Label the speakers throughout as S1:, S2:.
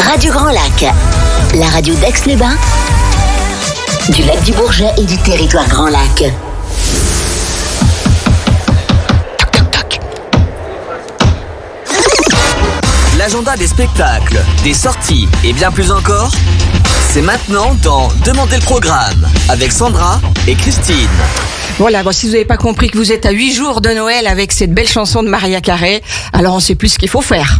S1: Radio Grand Lac, la radio d'Aix-les-Bains, du lac du Bourget et du territoire Grand Lac.
S2: L'agenda des spectacles, des sorties et bien plus encore, c'est maintenant dans Demandez le programme avec Sandra et Christine.
S3: Voilà, bon, si vous n'avez pas compris que vous êtes à 8 jours de Noël avec cette belle chanson de Maria Carey, alors on sait plus ce qu'il faut faire.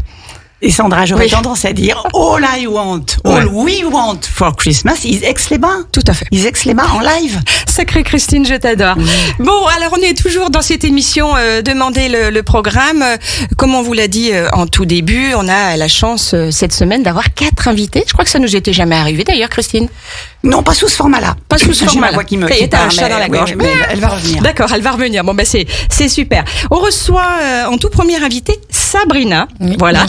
S4: Et Sandra, j'aurais tendance à dire all we want for Christmas is Aix-les-Bains.
S3: Tout à fait.
S4: Is Aix-les-Bains en live.
S3: Sacrée Christine, je t'adore. Bon, alors on est toujours dans cette émission Demandez le programme. Comme on vous l'a dit en tout début, on a la chance cette semaine d'avoir 4 invités. Je crois que ça nous était jamais arrivé d'ailleurs, Christine.
S4: Non, pas sous ce format-là.
S3: Pas sous ce format-là.
S4: J'ai ma voix qui
S3: t'as un chat dans la gorge.
S4: Oui, mais elle va revenir.
S3: D'accord, elle va revenir. Bon, c'est super. On reçoit en tout premier invité Sabrina. Oui, voilà.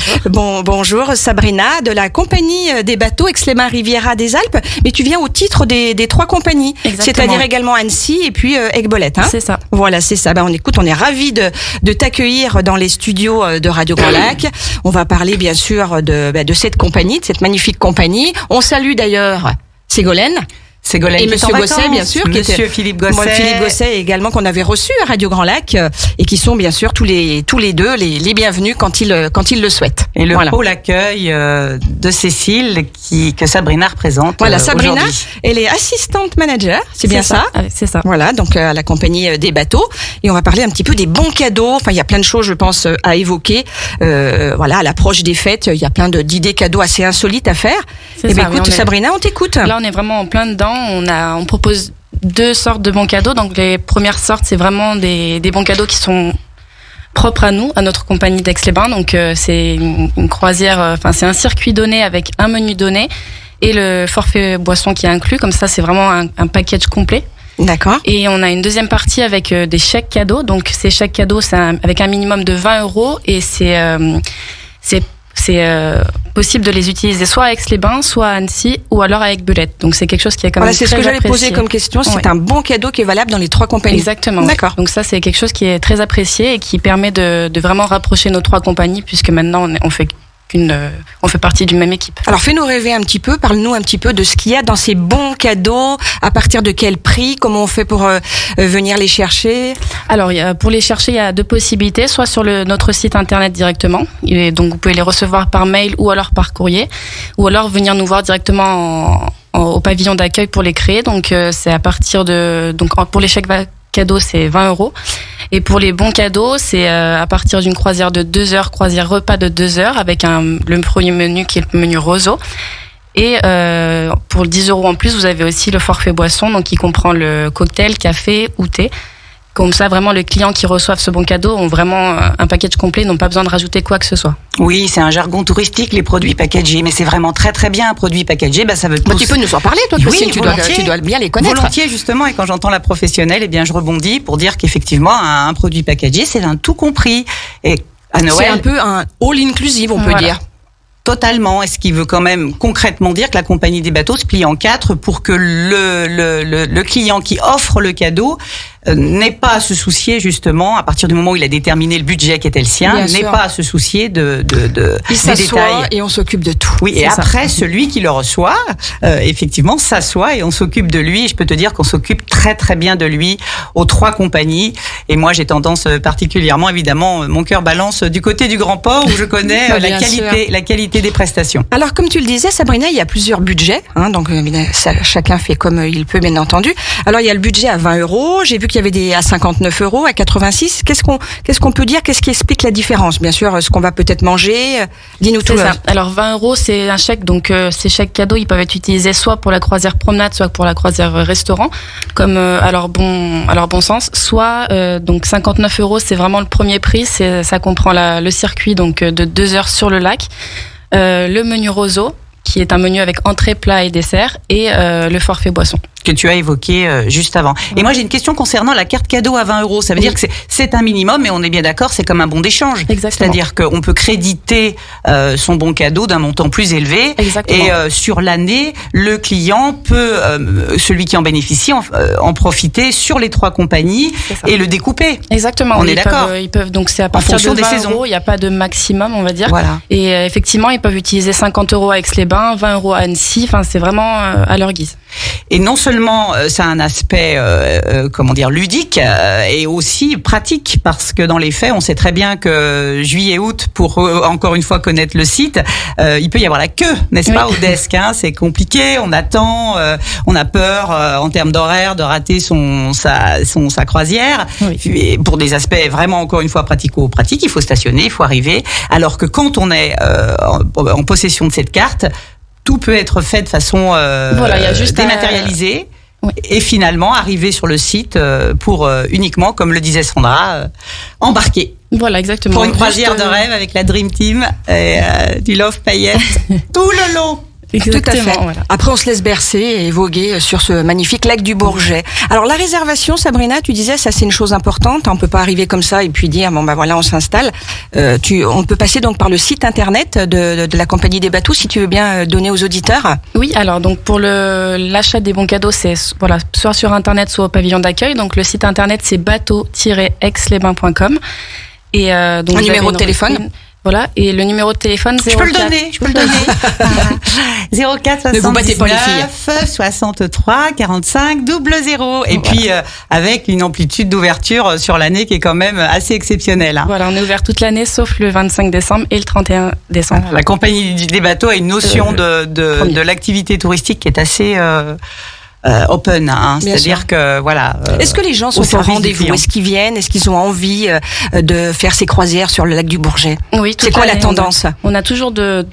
S3: Bonjour Sabrina, de la compagnie des bateaux Aix-les-Bains Riviera des Alpes. Mais tu viens au titre des 3 compagnies.
S5: Exactement.
S3: C'est-à-dire également Annecy et puis Aigues-Bolette. Hein.
S5: C'est ça.
S3: Voilà, c'est ça. On est ravis de t'accueillir dans les studios de Radio Grand Lac. On va parler bien sûr de cette compagnie, de cette magnifique compagnie. On salue d'ailleurs Ségolène.
S4: Ségolène
S3: et Monsieur Gosset, bien sûr,
S4: Philippe Gosset.
S3: Philippe Gosset également, qu'on avait reçu à Radio Grand Lac et qui sont bien sûr tous les deux les bienvenus quand ils le souhaitent.
S4: Et le pôle accueil de Cécile que Sabrina représente.
S3: Voilà, Sabrina, elle est assistante manager, c'est bien ça.
S5: C'est ça.
S3: Voilà, donc à la compagnie des bateaux, et on va parler un petit peu des bons cadeaux. Enfin, il y a plein de choses, je pense, à évoquer. Voilà, à l'approche des fêtes, il y a plein d'idées cadeaux assez insolites à faire. Et bien écoute, Sabrina, on t'écoute.
S5: Là, on est vraiment en plein dedans. On propose 2 sortes de bons cadeaux. Donc les premières sortes, c'est vraiment des bons cadeaux qui sont propres à nous, à notre compagnie d'Aix-les-Bains. Donc c'est une croisière, c'est un circuit donné avec un menu donné et le forfait boisson qui est inclus. Comme ça, c'est vraiment un package complet.
S3: D'accord.
S5: Et on a une deuxième partie avec des chèques cadeaux. Donc ces chèques cadeaux, c'est avec un minimum de 20 € et c'est possible de les utiliser soit à Aix-les-Bains, soit à Annecy ou alors à Aigues-Bolette. Donc c'est quelque chose qui est quand même très apprécié.
S3: Voilà, c'est ce que j'allais poser comme question. C'est un bon cadeau qui est valable dans les 3 compagnies.
S5: Exactement.
S3: D'accord.
S5: Donc ça, c'est quelque chose qui est très apprécié et qui permet de vraiment rapprocher nos 3 compagnies, puisque maintenant on fait partie d'une même équipe.
S3: Alors fais-nous rêver un petit peu, parle-nous un petit peu de ce qu'il y a dans ces bons cadeaux, à partir de quel prix, comment on fait pour venir les chercher.
S5: Alors pour les chercher, il y a 2 possibilités, soit sur notre site internet directement, et donc vous pouvez les recevoir par mail ou alors par courrier, ou alors venir nous voir directement au pavillon d'accueil pour les créer. Donc c'est à partir pour les chèques cadeaux, c'est 20 €. Et pour les bons cadeaux, c'est à partir d'une croisière de 2 heures, croisière repas de 2 heures, avec le premier menu qui est le menu Roseau. Et pour 10 € en plus, vous avez aussi le forfait boisson, donc qui comprend le cocktail, café ou thé. Comme ça, vraiment, les clients qui reçoivent ce bon cadeau ont vraiment un package complet, n'ont pas besoin de rajouter quoi que ce soit.
S4: Oui, c'est un jargon touristique, les produits packagés, mais c'est vraiment très très bien un produit packagé. Ça veut
S3: tu peux nous en parler, toi, Christine, tu dois bien les connaître.
S4: Volontiers, justement, et quand j'entends la professionnelle, je rebondis pour dire qu'effectivement, un produit packagé, c'est un tout compris. Et à Noël,
S3: c'est un peu un all-inclusive, on peut dire.
S4: Totalement. Et ce qui veut quand même concrètement dire que la compagnie des bateaux se plie en 4 pour que le client qui offre le cadeau n'ait pas à se soucier, justement, à partir du moment où il a déterminé le budget qui était le sien, n'ait pas à se soucier des détails.
S3: Et on s'occupe de tout.
S4: Oui, et après, celui qui le reçoit, effectivement, s'assoit et on s'occupe de lui. Et je peux te dire qu'on s'occupe très très bien de lui aux 3 compagnies. Et moi, j'ai tendance particulièrement, évidemment, mon cœur balance du côté du Grand Port où je connais la qualité des prestations.
S3: Alors, comme tu le disais, Sabrina, il y a plusieurs budgets, donc chacun fait comme il peut, bien entendu. Alors, il y a le budget à 20 €. J'ai vu qu'il y avait des à 59 €, à 86. Qu'est-ce qu'on peut dire? Qu'est-ce qui explique la différence? Bien sûr, ce qu'on va peut-être manger. Dis-nous tout.
S5: Ça. Alors 20 €, c'est un chèque. Donc ces chèques cadeaux, ils peuvent être utilisés soit pour la croisière promenade, soit pour la croisière restaurant, comme à leur bon sens. Soit donc 59 €, c'est vraiment le premier prix. Ça comprend le circuit donc de 2 heures sur le lac, le menu Roseau, qui est un menu avec entrée, plat et dessert, et le forfait boisson.
S4: que tu as évoqué juste avant. Et moi, j'ai une question concernant la carte cadeau à 20 €. Ça veut dire que c'est un minimum, mais on est bien d'accord, c'est comme un bon d'échange.
S5: Exactement.
S4: C'est-à-dire qu'on peut créditer son bon cadeau d'un montant plus élevé.
S5: Exactement.
S4: Et sur l'année, le client peut, celui qui en bénéficie, en profiter sur les 3 compagnies et le découper.
S5: Exactement.
S4: On est d'accord.
S5: Ils peuvent, donc c'est à partir de 20 €, il n'y a pas de maximum, on va dire.
S4: Voilà.
S5: Et effectivement, ils peuvent utiliser 50 € à Aix-les-Bains, 20 € à Annecy. Enfin, c'est vraiment à leur guise.
S4: Et non seulement ça a un aspect, ludique, et aussi pratique, parce que dans les faits, on sait très bien que juillet-août, pour encore une fois connaître le site, il peut y avoir la queue, n'est-ce pas, au desk. C'est compliqué, on attend, on a peur en termes d'horaire de rater sa croisière.
S5: Oui.
S4: Et pour des aspects vraiment encore une fois pratico-pratiques, il faut stationner, il faut arriver. Alors que quand on est en possession de cette carte, tout peut être fait de façon
S5: il y a juste
S4: dématérialisée.
S5: Oui.
S4: Et finalement arriver sur le site pour uniquement, comme le disait Sandra, embarquer.
S5: Voilà, exactement.
S4: Pour une croisière de rêve avec la Dream Team et du Love Paillettes tout le long.
S5: Exactement,
S3: Tout à fait.
S5: voilà.
S3: Après, on se laisse bercer et voguer sur ce magnifique lac du Bourget. Alors, la réservation, Sabrina, tu disais, ça c'est une chose importante. On peut pas arriver comme ça et puis dire, on s'installe. On peut passer donc par le site internet de la compagnie des bateaux, si tu veux bien donner aux auditeurs.
S5: Oui, alors donc pour l'achat des bons cadeaux, c'est soit sur internet, soit au pavillon d'accueil. Donc le site internet, c'est bateau-aixlesbains.com. Et donc
S3: un numéro de téléphone.
S5: Voilà, et le numéro de téléphone, 04.
S4: Je peux le donner. 04
S3: Ne vous battez pas, les filles.
S4: 63 45 00. Et puis avec une amplitude d'ouverture sur l'année qui est quand même assez exceptionnelle.
S5: Voilà, on est ouvert toute l'année sauf le 25 décembre et le 31 décembre.
S4: La compagnie des bateaux a une notion de l'activité touristique qui est assez open, c'est-à-dire que voilà.
S3: Est-ce que les gens sont au rendez-vous? Est-ce qu'ils viennent? Est-ce qu'ils ont envie de faire ces croisières sur le lac du Bourget?
S5: Oui.
S3: C'est quoi la tendance?
S5: On a toujours de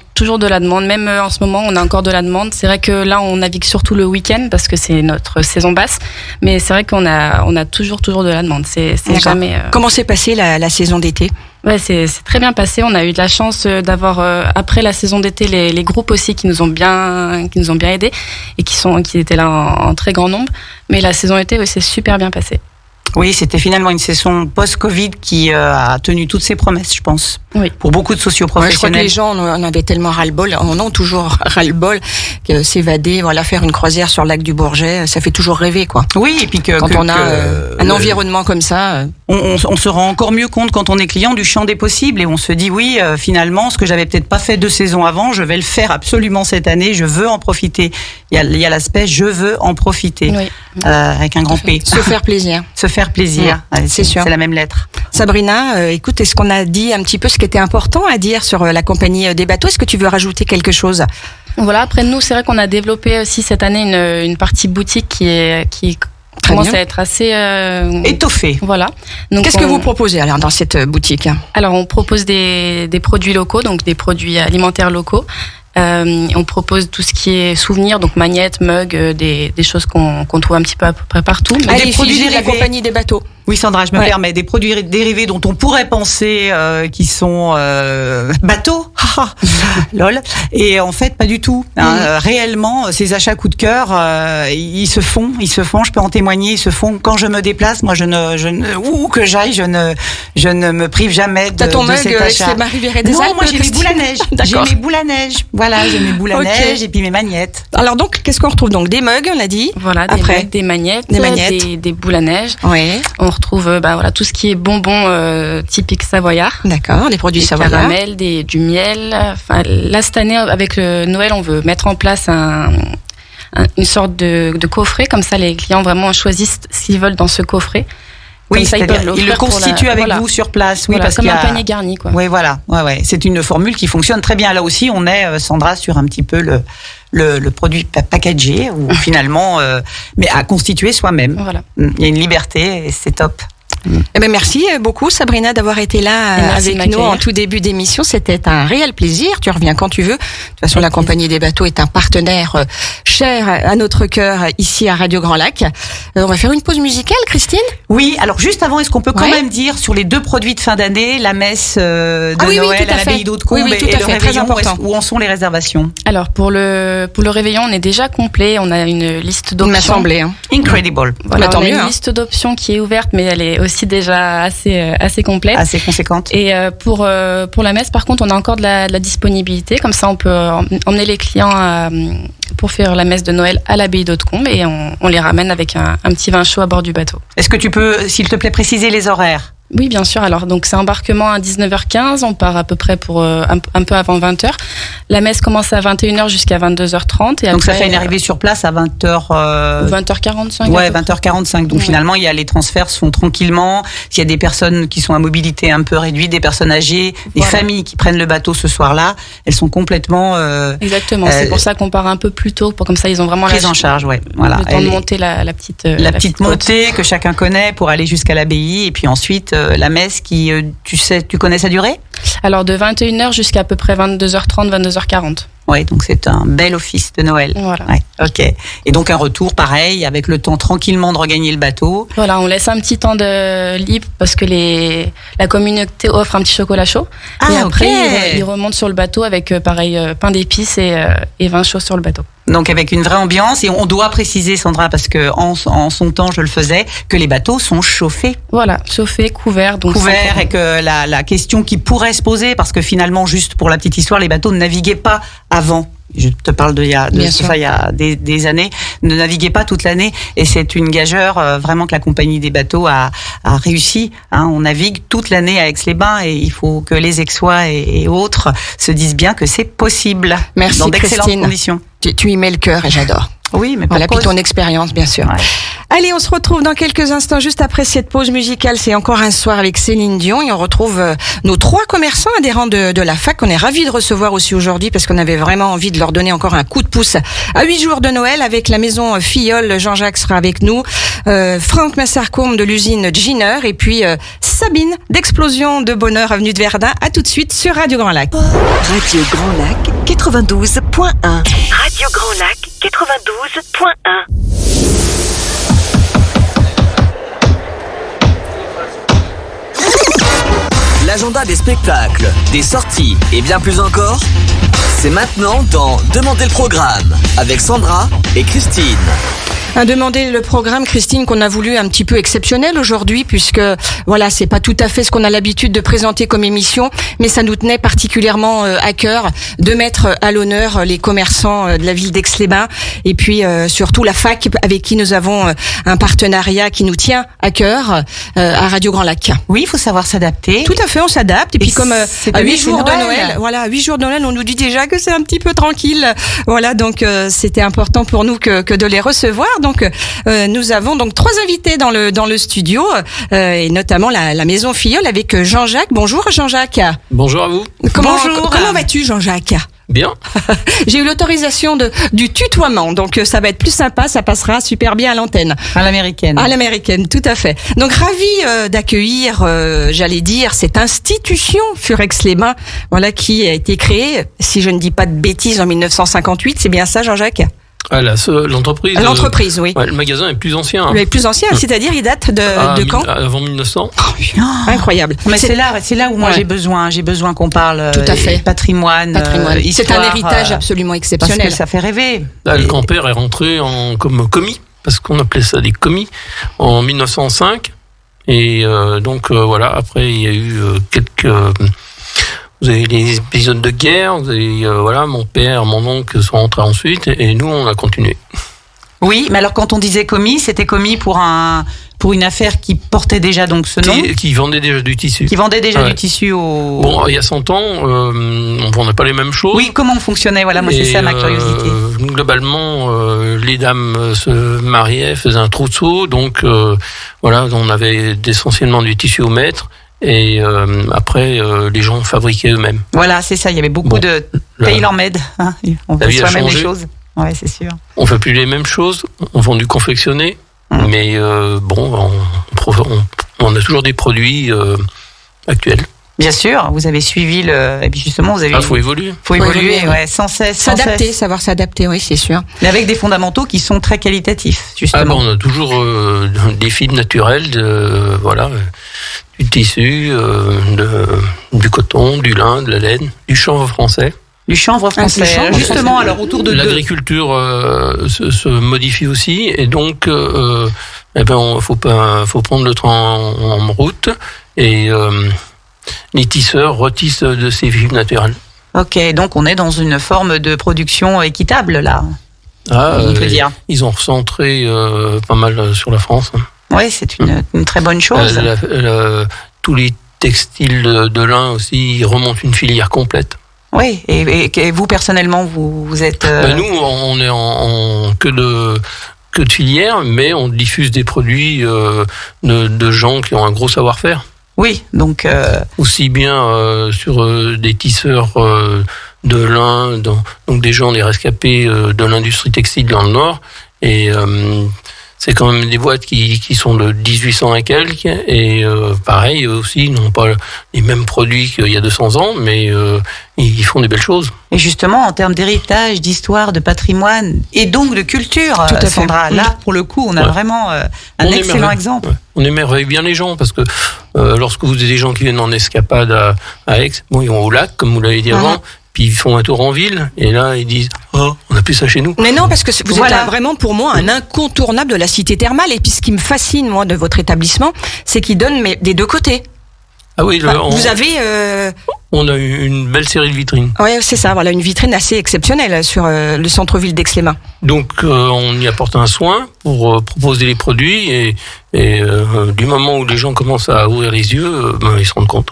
S5: la demande. Même en ce moment, on a encore de la demande. C'est vrai que là, on navigue surtout le week-end parce que c'est notre saison basse. Mais c'est vrai qu'on a toujours de la demande. C'est jamais.
S3: Comment s'est passée la saison d'été?
S5: Ouais, c'est très bien passé. On a eu de la chance d'avoir après la saison d'été les groupes aussi qui nous ont bien aidés et qui étaient là en très grand nombre. Mais la saison été, oui, c'est super bien passé.
S4: Oui, c'était finalement une saison post-Covid qui a tenu toutes ses promesses, je pense.
S5: Oui.
S4: Pour beaucoup de socioprofessionnels.
S3: Je crois que les gens en avaient tellement ras-le-bol, en ont toujours ras-le-bol, que s'évader, faire une croisière sur le lac du Bourget, ça fait toujours rêver, quoi.
S4: Oui, et puis quand
S3: on a un environnement comme ça.
S4: On se rend encore mieux compte quand on est client du champ des possibles et on se dit oui, finalement, ce que j'avais peut-être pas fait 2 saisons avant, je vais le faire absolument cette année, je veux en profiter. Il y a l'aspect je veux en profiter,
S5: oui.
S4: Avec un grand P.
S3: Se faire plaisir.
S4: Se faire plaisir,
S3: c'est sûr.
S4: C'est la même lettre.
S3: Sabrina, écoute, est-ce qu'on a dit un petit peu ce qui était important à dire sur la compagnie des bateaux? Est-ce que tu veux rajouter quelque chose?
S5: Voilà, après nous, c'est vrai qu'on a développé aussi cette année une partie boutique qui commence à être assez
S4: étoffée.
S5: Voilà. Donc
S3: qu'est-ce que vous proposez alors dans cette boutique?
S5: Alors on propose des produits locaux, donc des produits alimentaires locaux. On propose tout ce qui est souvenirs, donc magnettes, mugs, des choses qu'on trouve un petit peu à peu près partout.
S3: Mais des produits de la compagnie des bateaux.
S4: Oui, Sandra, je me permets, des produits dérivés dont on pourrait penser qui sont bateaux, lol, et en fait pas du tout. Réellement, ces achats coup de cœur, ils se font. Je peux en témoigner, ils se font quand je me déplace. Moi, où que j'aille, je ne me prive jamais de,
S3: ton mug,
S4: cet achat.
S3: C'est Marie-Vérée des
S4: Non,
S3: Alpes,
S4: moi j'ai mes boules à neige. J'ai mes boules à neige. Voilà, j'ai mes boules à neige et puis mes magnettes.
S3: Alors donc, qu'est-ce qu'on retrouve? Donc des mugs, on a dit.
S5: Voilà,
S3: après
S5: des magnettes, des boules à neige.
S3: Oui.
S5: On retrouve tout ce qui est bonbons typique savoyard.
S3: D'accord, les produits savoyards.
S5: Du caramel, du miel. Enfin, là cette année avec le Noël, on veut mettre en place une sorte de coffret, comme ça les clients vraiment choisissent ce qu'ils veulent dans ce coffret.
S4: Oui, c'est-à-dire ils le constituent avec vous sur place. Oui, parce
S5: comme un panier garni, quoi.
S4: Oui, voilà. Ouais. C'est une formule qui fonctionne très bien. Là aussi, on est, Sandra, sur un petit peu le produit packagé, ou finalement, mais à constituer soi-même.
S5: Voilà.
S4: Il y a une liberté et c'est top.
S3: Eh ben merci beaucoup Sabrina d'avoir été là
S5: merci
S3: avec nous en tout début d'émission. C'était un réel plaisir. Tu reviens quand tu veux. De toute façon, la Compagnie des bateaux est un partenaire cher à notre cœur ici à Radio Grand Lac. On va faire une pause musicale, Christine.
S4: Oui, alors juste avant, est-ce qu'on peut quand même dire sur les 2 produits de fin d'année, la messe de Noël à l'abbaye d'Hautecombe
S3: tout
S4: et
S3: à
S4: le
S3: fait,
S4: réveillon,
S3: très important.
S4: où en sont les réservations?
S5: Alors pour le réveillon, on est déjà complet. On a une liste
S3: Il
S5: d'options.
S3: m'a semblé. Hein.
S4: Incredible.
S5: Voilà,
S3: tant
S5: on a
S3: mieux,
S5: une
S3: hein.
S5: liste d'options qui est ouverte, mais elle est aussi déjà assez complète.
S4: Assez conséquente.
S5: Et pour la messe, par contre, on a encore de la disponibilité. Comme ça, on peut emmener les clients pour faire la messe de Noël à l'abbaye d'Hautecombe et on les ramène avec un petit vin chaud à bord du bateau.
S4: Est-ce que tu peux, s'il te plaît, préciser les horaires?
S5: Oui, bien sûr. Alors, donc, c'est embarquement à 19h15. On part à peu près pour un peu avant 20h. La messe commence à 21h jusqu'à 22h30. Et
S4: donc,
S5: après,
S4: ça fait une arrivée sur place à 20h.
S5: 20h45.
S4: Ouais, 20h45. Donc, finalement, il y a les transferts se font tranquillement. S'il y a des personnes qui sont à mobilité un peu réduite, des personnes âgées, des familles qui prennent le bateau ce soir-là, elles sont complètement
S5: exactement. C'est pour ça qu'on part un peu plus tôt. Comme ça, ils ont vraiment
S4: prises en charge. Ouais. Voilà.
S5: Le temps de monter la petite
S4: montée que chacun connaît pour aller jusqu'à l'abbaye, et puis ensuite la messe qui, tu connais sa durée?
S5: Alors de 21h jusqu'à à peu près 22h30, 22h40.
S4: Ouais, donc c'est un bel office de Noël.
S5: Voilà.
S4: Ouais, ok. Et donc un retour pareil, avec le temps tranquillement de regagner le bateau.
S5: Voilà, on laisse un petit temps de libre parce que la communauté offre un petit chocolat chaud.
S4: Ah,
S5: et après,
S4: ok.
S5: ils remontent sur le bateau avec pareil pain d'épices et vin chaud sur le bateau.
S4: Donc avec une vraie ambiance, et on doit préciser, Sandra, parce que en son temps je le faisais, que les bateaux sont chauffés.
S5: Voilà, chauffés, couverts. Donc
S4: Couverts, et que la question qui pourrait se poser, parce que finalement, juste pour la petite histoire, les bateaux ne naviguaient pas avant. Je te parle il y a des années, ne naviguaient pas toute l'année, et c'est une gageure vraiment que la Compagnie des bateaux a réussi. Hein, on navigue toute l'année à Aix-les-Bains, et il faut que les Aixois et autres se disent bien que c'est possible.
S3: Merci,
S4: dans d'excellentes
S3: Christine.
S4: conditions.
S3: Tu y mets le cœur et j'adore.
S4: Oui, mais
S3: Voilà, puis ton expérience, bien sûr.
S4: Ouais.
S3: Allez, on se retrouve dans quelques instants, juste après cette pause musicale. C'est encore un soir avec Céline Dion, et on retrouve nos 3 commerçants adhérents de la fac. On est ravis de recevoir aussi aujourd'hui, parce qu'on avait vraiment envie de leur donner encore un coup de pouce à 8 jours de Noël avec la maison Filleul. Jean-Jacques sera avec nous, Franck Massarcombe de l'usine Giner, et puis Sabine d'Explosion de Bonheur avenue de Verdun. À tout de suite sur Radio Grand Lac.
S6: Radio Grand Lac 92.1.
S1: Radio Grand Lac 92.1.
S2: L'agenda des spectacles, des sorties et bien plus encore, c'est maintenant dans Demandez le programme avec Sandra et Christine.
S3: À demander le programme, Christine, qu'on a voulu un petit peu exceptionnel aujourd'hui, puisque voilà, c'est pas tout à fait ce qu'on a l'habitude de présenter comme émission, mais ça nous tenait particulièrement à cœur de mettre à l'honneur les commerçants de la ville d'Aix-les-Bains, et puis surtout la fac avec qui nous avons un partenariat qui nous tient à cœur à Radio Grand Lac.
S4: Oui, il faut savoir s'adapter.
S3: Tout à fait, on s'adapte, et puis comme à 8 jours de
S4: Noël.
S3: Noël, voilà, à 8 jours de Noël, on nous dit déjà que c'est un petit peu tranquille. Voilà, donc c'était important pour nous que de les recevoir. Donc nous avons donc 3 invités dans le studio, et notamment la maison Filleul avec Jean-Jacques. Bonjour Jean-Jacques.
S7: Bonjour à vous.
S3: Comment vas-tu Jean-Jacques?
S7: Bien.
S3: J'ai eu l'autorisation du tutoiement, donc ça va être plus sympa, ça passera super bien à l'antenne.
S4: À l'américaine.
S3: À l'américaine, tout à fait. Donc ravi d'accueillir, j'allais dire, cette institution Furex-les-Bains, voilà, qui a été créée, si je ne dis pas de bêtises, en 1958. C'est bien ça, Jean-Jacques?
S7: Ah, l'entreprise.
S3: L'entreprise, oui.
S7: Ouais, le magasin est plus ancien.
S3: Le plus ancien, c'est-à-dire il date de quand?
S7: Avant 1900.
S3: Incroyable.
S4: Mais c'est là où moi j'ai besoin qu'on parle.
S3: Tout à fait.
S4: Patrimoine.
S3: C'est
S4: histoire,
S3: un héritage absolument exceptionnel.
S4: Parce que ça fait rêver.
S7: Là, le grand-père est rentré comme commis, parce qu'on appelait ça des commis, en 1905. Et donc voilà, après il y a eu quelques... Vous avez les épisodes de guerre, vous avez mon père, mon oncle sont rentrés ensuite, et nous on a continué.
S4: Oui, mais alors quand on disait commis, c'était commis pour une affaire qui portait déjà donc ce nom.
S7: Qui vendait déjà du tissu.
S4: Qui vendait déjà du tissu au...
S7: Bon, il y a 100 ans, on vendait pas les mêmes choses.
S4: Oui, comment on fonctionnait, voilà, moi c'est ça ma curiosité.
S7: Globalement, les dames se mariaient, faisaient un trousseau, donc on avait essentiellement du tissu au mètre. Et après, les gens fabriquaient eux-mêmes.
S4: Voilà, c'est ça. Il y avait beaucoup de tailor-made. Hein, on fait soi-même les choses. Ouais, c'est sûr.
S7: On fait plus les mêmes choses. On vend du confectionné, mais on on a toujours des produits actuels.
S4: Bien sûr, vous avez suivi et puis justement, vous avez.
S7: Faut évoluer.
S4: Faut évoluer, ouais, sans cesse.
S3: S'adapter, savoir s'adapter, oui, c'est sûr.
S4: Mais avec des fondamentaux qui sont très qualitatifs, justement.
S7: On a toujours des fibres naturelles, du tissu, du coton, du lin, de la laine, du chanvre français.
S4: Du chanvre français. Justement, alors autour de
S7: l'agriculture se modifie aussi, et donc faut prendre le train en route, et les tisseurs retissent de ces fibres naturelles.
S4: Ok, donc on est dans une forme de production équitable là. On peut dire.
S7: Ils ont recentré pas mal sur la France.
S4: Oui, c'est une très bonne chose.
S7: Tous les textiles de lin aussi, ils remontent une filière complète.
S4: Oui, et vous personnellement, vous êtes...
S7: Nous, on est en queue de filière, mais on diffuse des produits de gens qui ont un gros savoir-faire.
S4: Oui, donc...
S7: Aussi bien sur des tisseurs de lin, donc des gens, des rescapés de l'industrie textile dans le Nord, et c'est quand même des boîtes qui sont de 1800 et quelques, et pareil, eux aussi, ils n'ont pas les mêmes produits qu'il y a 200 ans, mais ils font des belles choses.
S4: Et justement, en termes d'héritage, d'histoire, de patrimoine, et donc de culture, Sandra, là, pour le coup, on a vraiment un excellent exemple.
S7: Ouais. On émerveille bien les gens, parce que lorsque vous avez des gens qui viennent en escapade à Aix, ils vont au lac, comme vous l'avez dit avant, puis ils font un tour en ville, et là, ils disent « Oh, on n'a plus ça chez nous ».
S3: Mais non, parce que vous êtes vraiment, pour moi, un incontournable de la cité thermale. Et puis, ce qui me fascine, moi, de votre établissement, c'est qu'il donne des deux côtés.
S7: Ah oui,
S3: vous avez...
S7: On a eu une belle série de vitrines.
S3: Oui, c'est ça, voilà, une vitrine assez exceptionnelle sur le centre-ville d'Aix-les-Bains.
S7: Donc, on y apporte un soin pour proposer les produits, et du moment où les gens commencent à ouvrir les yeux, ils se rendent compte.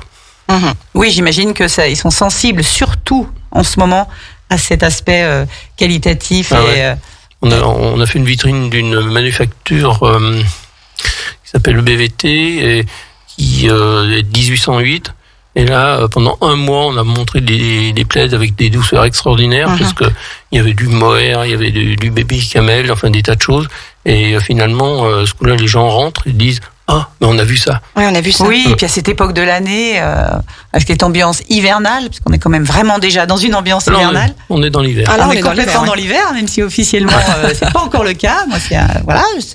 S4: Oui, j'imagine que ils sont sensibles, surtout en ce moment, à cet aspect qualitatif.
S7: On a fait une vitrine d'une manufacture qui s'appelle le BVT, et qui est 1808. Et là, pendant un mois, on a montré des plaids avec des douceurs extraordinaires, parce que il y avait du mohair, il y avait du baby camel, enfin des tas de choses. Et finalement, ce coup-là, les gens rentrent et disent « Ah, mais on a vu ça ».
S3: Oui, on a vu ça.
S4: Oui, et puis à cette époque de l'année, avec cette ambiance hivernale, parce qu'on est quand même vraiment déjà dans une ambiance hivernale.
S7: On est dans l'hiver.
S4: Alors, on est complètement dans l'hiver, même si officiellement, c'est pas encore le cas. Moi, c'est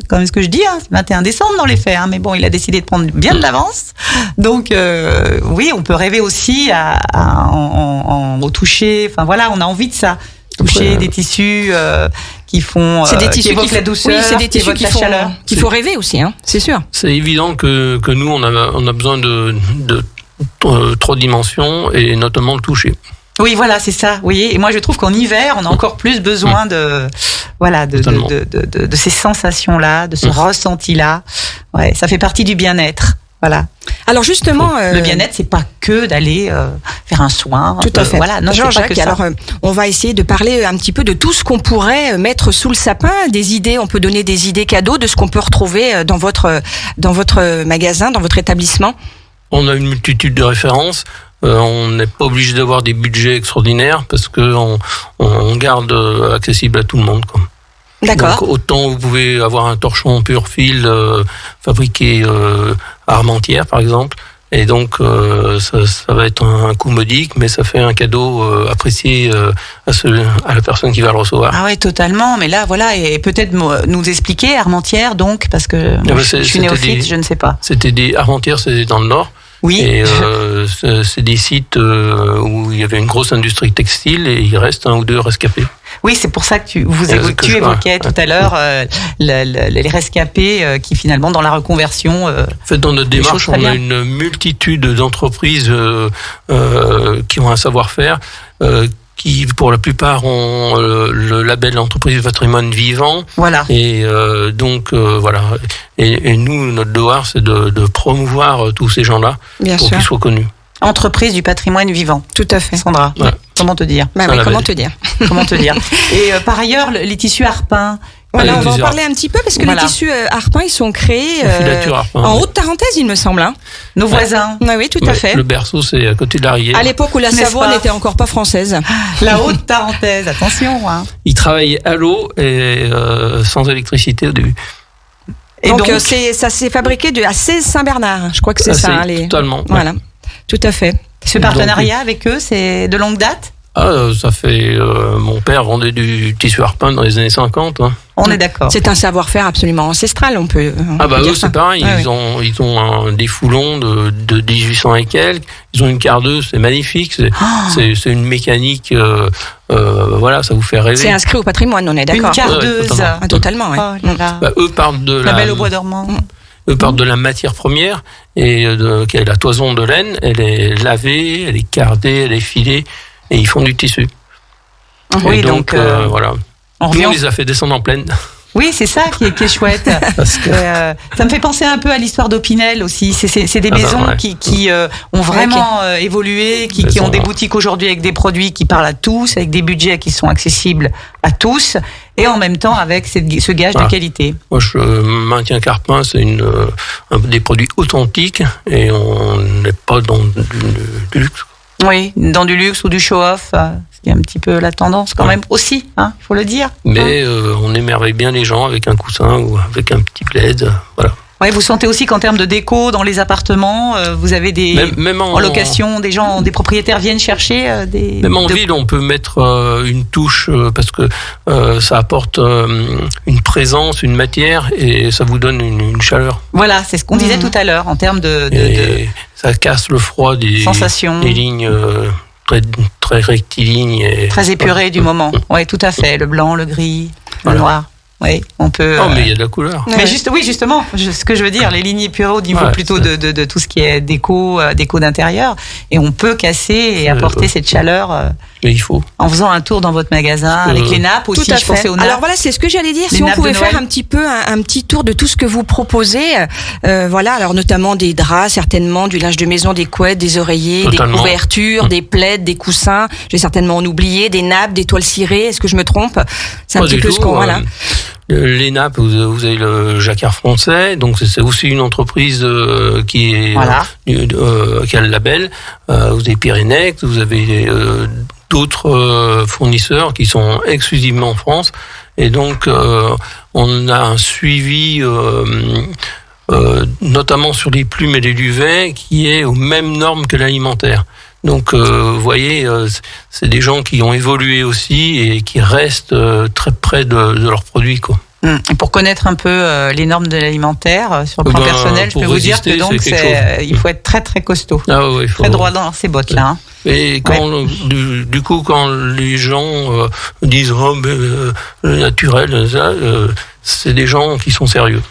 S4: quand même ce que je dis, c'est 21 décembre dans les faits, mais bon, il a décidé de prendre bien de l'avance. Donc, oui, on peut rêver aussi au toucher. Enfin, voilà, on a envie de ça. Toucher des tissus qui font qui évoquent la douceur,
S3: oui, c'est des tissus
S4: qui évoquent la chaleur.
S3: Qu'il faut rêver aussi, c'est sûr.
S7: C'est évident que nous, on a besoin de 3 dimensions, et notamment le toucher.
S4: Oui, voilà, c'est ça. Oui, et moi je trouve qu'en hiver, on a encore plus besoin de ces sensations-là, de ce ressenti-là. Ouais, ça fait partie du bien-être. Voilà.
S3: Alors justement,
S4: le bien-être, c'est pas que d'aller faire un soin.
S3: Tout à fait.
S4: Voilà, non,
S3: Jean-Jacques, alors on va essayer de parler un petit peu de tout ce qu'on pourrait mettre sous le sapin, des idées. On peut donner des idées cadeaux de ce qu'on peut retrouver dans votre magasin, dans votre établissement.
S7: On a une multitude de références. On n'est pas obligé d'avoir des budgets extraordinaires, parce que on garde accessible à tout le monde, quoi.
S3: D'accord.
S7: Donc, autant vous pouvez avoir un torchon pur fil fabriqué à Armentières, par exemple, et donc ça va être un coût modique, mais ça fait un cadeau apprécié à la personne qui va le recevoir.
S4: Ah ouais, totalement. Mais là, voilà, et peut-être nous expliquer Armentières, donc, parce que moi, je suis néophyte, je ne sais pas.
S7: Armentières, c'est dans le Nord.
S4: Oui.
S7: Et c'est des sites où il y avait une grosse industrie textile, et il reste 1 ou 2 rescapés.
S4: Oui, c'est pour ça que tu évoquais tout à l'heure les rescapés qui finalement dans la reconversion.
S7: En fait, dans notre démarche, on a une multitude d'entreprises qui ont un savoir-faire, qui pour la plupart ont le label entreprise patrimoine vivant.
S4: Voilà.
S7: Et donc voilà. Et nous, notre devoir, c'est de promouvoir tous ces gens-là pour qu'ils soient connus.
S4: Entreprise du patrimoine vivant.
S3: Tout à fait.
S4: Sandra, comment te dire
S3: comment te dire
S4: Comment te dire Et par ailleurs, les tissus Harpin.
S3: Voilà, on va en parler un petit peu, parce que les tissus Harpin, ils sont créés en Haute-Tarentaise, il me semble.
S4: Nos voisins.
S3: Oui, tout à fait.
S7: Le berceau, c'est à côté de la Rivière.
S3: À l'époque où la Savoie n'était encore pas française.
S4: La Haute-Tarentaise, attention.
S7: Ils travaillaient à l'eau et sans électricité au début.
S4: Et
S3: donc,
S4: donc
S3: ça s'est fabriqué à 16 Saint-Bernard. Je crois que c'est ça.
S7: Totalement.
S3: Voilà, tout à fait.
S4: ce partenariat avec eux, c'est de longue date?
S7: Ça fait... mon père vendait du tissu harpin dans les années 50. Hein.
S4: On est d'accord.
S3: C'est un savoir-faire absolument ancestral, on peut
S7: eux, c'est pareil. Ils ont des foulons de 1800 et quelques. Ils ont une cardeuse, c'est magnifique. C'est une mécanique... voilà, ça vous fait rêver.
S3: C'est inscrit au patrimoine, on est d'accord.
S4: Une cardeuse.
S3: Totalement, ouais.
S4: Oh là là.
S7: Eux partent de
S4: La Belle au bois dormant.
S7: Eux partent de la matière première, et qui est la toison de laine. Elle est lavée, elle est cardée, elle est filée, et ils font du tissu.
S4: Oui,
S7: et donc voilà. Nous, on les a fait descendre en plaine.
S4: Oui, c'est ça qui est chouette. Parce que ça me fait penser un peu à l'histoire d'Opinel aussi. C'est des maisons qui ont vraiment évolué, qui ont des boutiques aujourd'hui avec des produits qui parlent à tous, avec des budgets qui sont accessibles à tous, et en même temps avec ce gage de qualité.
S7: Moi, je maintiens qu'Harpin, c'est des produits authentiques, et on n'est pas dans du luxe.
S4: Oui, dans du luxe ou du show-off, ce qui est un petit peu la tendance quand même aussi, il faut le dire.
S7: Mais on émerveille bien les gens avec un coussin ou avec un petit plaid, voilà.
S4: Ouais, vous sentez aussi qu'en termes de déco dans les appartements, vous avez
S7: même
S4: en location, des propriétaires viennent chercher des...
S7: Même en ville, on peut mettre une touche parce que ça apporte une présence, une matière, et ça vous donne une chaleur.
S4: Voilà, c'est ce qu'on disait tout à l'heure en termes de
S7: ça casse le froid des lignes très rectilignes.
S4: Très épurées du moment. Oui, tout à fait. Le blanc, le gris, le noir. Oui, on peut.
S7: Mais il y a de la couleur.
S4: Mais justement, ce que je veux dire, les lignes épurées au niveau plutôt de tout ce qui est déco d'intérieur, et on peut casser et apporter cette chaleur.
S7: Mais il faut.
S4: En faisant un tour dans votre magasin avec les nappes aussi. Je pensais aux nappes.
S3: Alors voilà, c'est ce que j'allais dire. Si on pouvait faire un petit peu un petit tour de tout ce que vous proposez, voilà. Alors notamment des draps, certainement du linge de maison, des couettes, des oreillers, des couvertures, des plaids, des coussins. J'ai certainement en oublié, des nappes, des toiles cirées. Est-ce que je me trompe? C'est un petit peu ce qu'on voilà.
S7: Les nappes, vous avez le Jacquard français, donc c'est aussi une entreprise qui est qui a le label. Vous avez Pyrénex, vous avez d'autres fournisseurs qui sont exclusivement en France, et donc on a un suivi notamment sur les plumes et les duvets qui est aux mêmes normes que l'alimentaire. Donc, vous voyez, c'est des gens qui ont évolué aussi et qui restent très près de leurs produits, quoi.
S4: Et pour connaître un peu les normes de l'alimentaire sur le plan personnel, je peux vous dire que donc il faut être très très costaud, très droit dans ces bottes là.
S7: Et quand du coup quand les gens disent le naturel, c'est des gens qui sont sérieux.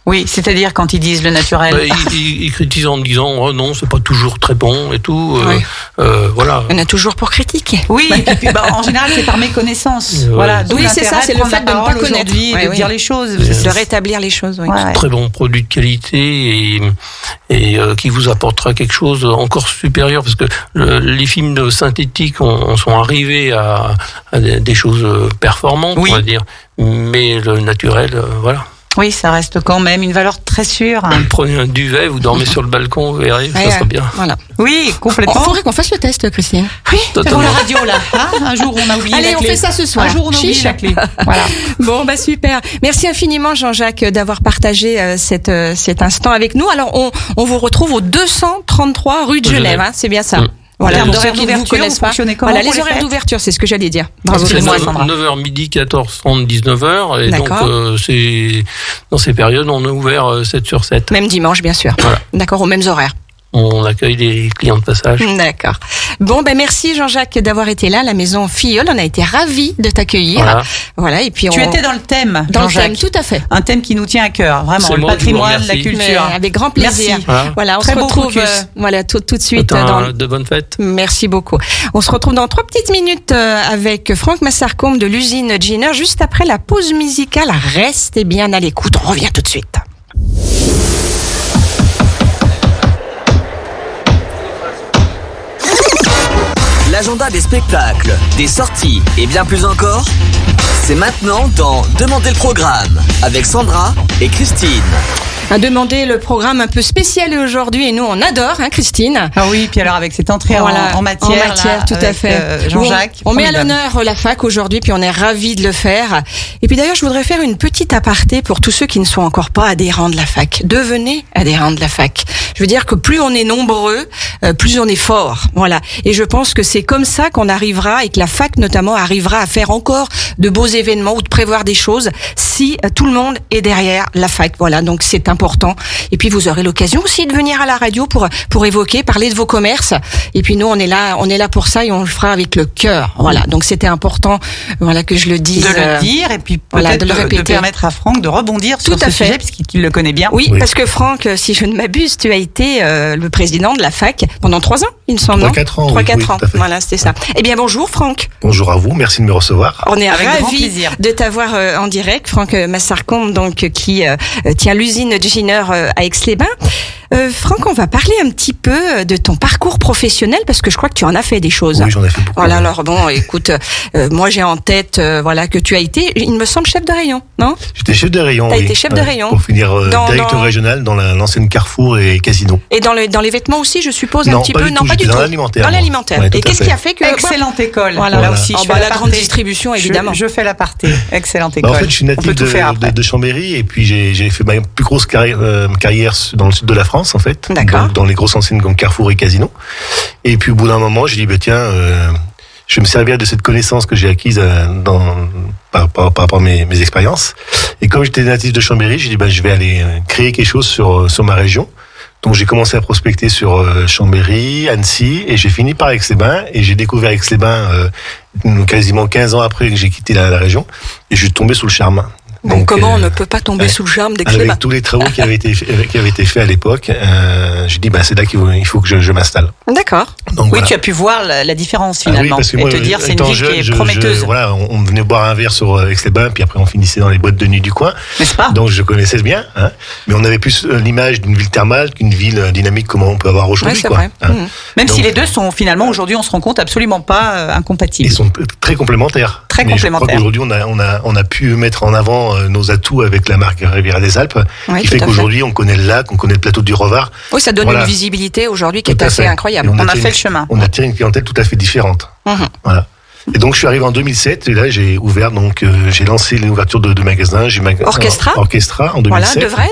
S4: Oui, c'est-à-dire quand ils disent le naturel.
S7: Ils critiquent en disant non, c'est pas toujours très bon et tout. Voilà.
S3: On a toujours pour critiquer.
S4: Oui, et puis en général c'est par méconnissance. Voilà.
S3: Oui, c'est ça, c'est le fait de ne pas connaître,
S4: de dire les choses,
S3: de rétablir les choses. Oui.
S7: Très bon produit de qualité et qui vous apportera quelque chose encore supérieur, parce que les films synthétiques sont arrivés à des choses performantes, on va dire, mais le naturel, voilà.
S4: Oui, ça reste quand même une valeur très sûre.
S7: Prenez un duvet, vous dormez sur le balcon, vous verrez, ça sera bien.
S4: Voilà. Oui, complètement.
S3: Il faudrait qu'on fasse le test, Christine.
S4: Oui, pour la radio, là. Un jour, on a oublié la clé.
S3: Allez, on fait ça ce soir.
S4: Un jour, on a oublié la clé. Voilà.
S3: Bon, super. Merci infiniment, Jean-Jacques, d'avoir partagé cet instant avec nous. Alors, on vous retrouve au 233 rue de Genève, c'est bien ça.
S4: Voilà, les horaires d'ouverture, vous fonctionnez comment?
S3: Voilà, les horaires d'ouverture, c'est ce que j'allais dire. Bravo,
S7: c'est 9h midi, 14h30, 19h. Et
S3: d'accord.
S7: Donc, dans ces périodes, on est ouvert 7 sur 7.
S3: Même dimanche, bien sûr. Voilà. D'accord, aux mêmes horaires.
S7: On accueille les clients de passage.
S3: D'accord. Bon, merci Jean-Jacques d'avoir été là, la maison Filleul. On a été ravis de t'accueillir. Voilà. Et puis
S4: tu étais dans le thème,
S3: dans le thème, tout à fait.
S4: Un thème qui nous tient à cœur, vraiment, le patrimoine, la culture. Mais
S3: avec grand plaisir.
S4: Merci.
S3: Voilà, on se retrouve tout de suite.
S7: De bonnes fêtes.
S3: Merci beaucoup. On se retrouve dans 3 petites minutes avec Franck Massarcombe de l'usine Giner, juste après la pause musicale. Restez bien à l'écoute. On revient tout de suite.
S2: L'agenda des spectacles, des sorties et bien plus encore, c'est maintenant dans Demandez le programme avec Sandra et Christine.
S3: a demandé le programme un peu spécial aujourd'hui et nous on adore, hein, Christine.
S4: Ah oui, puis alors avec cette entrée en matière, là,
S3: tout à
S4: avec,
S3: fait.
S4: Jean-Jacques.
S3: On met à l'honneur la fac aujourd'hui, puis on est ravis de le faire. Et puis d'ailleurs, je voudrais faire une petite aparté pour tous ceux qui ne sont encore pas adhérents de la fac. Devenez adhérents de la fac. Je veux dire que plus on est nombreux, plus on est fort. Voilà. Et je pense que c'est comme ça qu'on arrivera, et que la fac notamment arrivera à faire encore de beaux événements ou de prévoir des choses si tout le monde est derrière la fac. Voilà. Donc c'est important. Et puis vous aurez l'occasion aussi de venir à la radio pour évoquer, parler de vos commerces. Et puis nous on est là pour ça et on le fera avec le cœur. Voilà. Donc c'était important, voilà, que je le dise.
S4: De le dire et puis
S3: voilà,
S4: peut-être de permettre à Franck de rebondir sur ce sujet puisqu'il le connaît bien.
S3: Oui, parce que Franck, si je ne m'abuse, tu as été le président de la fac pendant 3 ans, il me semble.
S8: 3-4 ans.
S3: 3-4 ans. Voilà, c'était ça. Eh bien bonjour Franck.
S8: Bonjour à vous, merci de me recevoir.
S3: On est
S4: avec grand
S3: ravis
S4: plaisir
S3: de t'avoir en direct, Franck Massarcombe, donc qui tient l'usine Giner à Aix-les-Bains. Franck, on va parler un petit peu de ton parcours professionnel parce que je crois que tu en as fait des choses.
S8: Oui, j'en ai fait beaucoup.
S3: Voilà, alors bon, écoute, moi j'ai en tête, voilà, que tu as été, il me semble, chef de rayon, non ?
S8: J'étais chef de rayon.
S3: T'as été chef de rayon.
S8: Pour finir directeur régional dans l'ancienne Carrefour et Casino.
S3: Et dans les vêtements aussi, je suppose, un petit peu.
S8: Non, pas du tout. Dans l'alimentaire.
S3: Dans l'alimentaire.
S8: Ouais,
S3: et qu'est-ce qui a fait que
S4: excellente école.
S3: Voilà.
S4: Là aussi, je fais
S3: la grande distribution, évidemment.
S4: Je fais l'aparté. Excellente école.
S8: En fait, je suis natif de Chambéry et puis j'ai fait ma plus grosse carrière dans le sud de la France, en fait.
S3: D'accord.
S8: Dans les grosses enseignes comme Carrefour et Casino. Et puis au bout d'un moment, j'ai dit, tiens, je vais me servir de cette connaissance que j'ai acquise par rapport à mes expériences. Et comme j'étais natif de Chambéry, j'ai dit, je vais aller créer quelque chose sur ma région. Donc j'ai commencé à prospecter sur Chambéry, Annecy, et j'ai fini par Aix-les-Bains, et j'ai découvert Aix-les-bains quasiment 15 ans après que j'ai quitté la région, et je suis tombé sous le charme.
S3: Donc, comment on ne peut pas tomber sous le charme d'Aix-les-Bains ?
S8: Avec tous les travaux qui avaient été faits à l'époque, j'ai dit c'est là qu'il faut que je m'installe.
S3: D'accord.
S8: Donc,
S4: oui,
S8: voilà.
S4: Tu as pu voir la différence finalement,
S8: oui, moi,
S4: et te dire c'est une ville qui est prometteuse.
S8: Voilà, on venait boire un verre sur Aix-les-Bains, puis après on finissait dans les boîtes de nuit du coin.
S4: N'est-ce pas ?
S8: Donc je connaissais bien, hein, mais on avait plus l'image d'une ville thermale qu'une ville dynamique comme on peut avoir aujourd'hui.
S3: Ouais, c'est
S8: quoi,
S3: vrai.
S8: hein.
S4: Même si les deux sont finalement aujourd'hui, on se rend compte, absolument pas incompatibles.
S8: Ils sont très complémentaires.
S4: Très
S8: mais
S4: complémentaires.
S8: Je crois qu'aujourd'hui on a pu mettre en avant nos atouts avec la marque Riviera des Alpes, qui fait qu'aujourd'hui on connaît le lac, on connaît le plateau du Rovar.
S3: Oui, ça donne une visibilité aujourd'hui qui est assez incroyable.
S4: On a fait le chemin.
S8: On a tiré une clientèle tout à fait différente. Voilà. Et donc je suis arrivé en 2007 et là j'ai ouvert j'ai lancé l'ouverture de magasins. Orchestra en 2007.
S3: Voilà,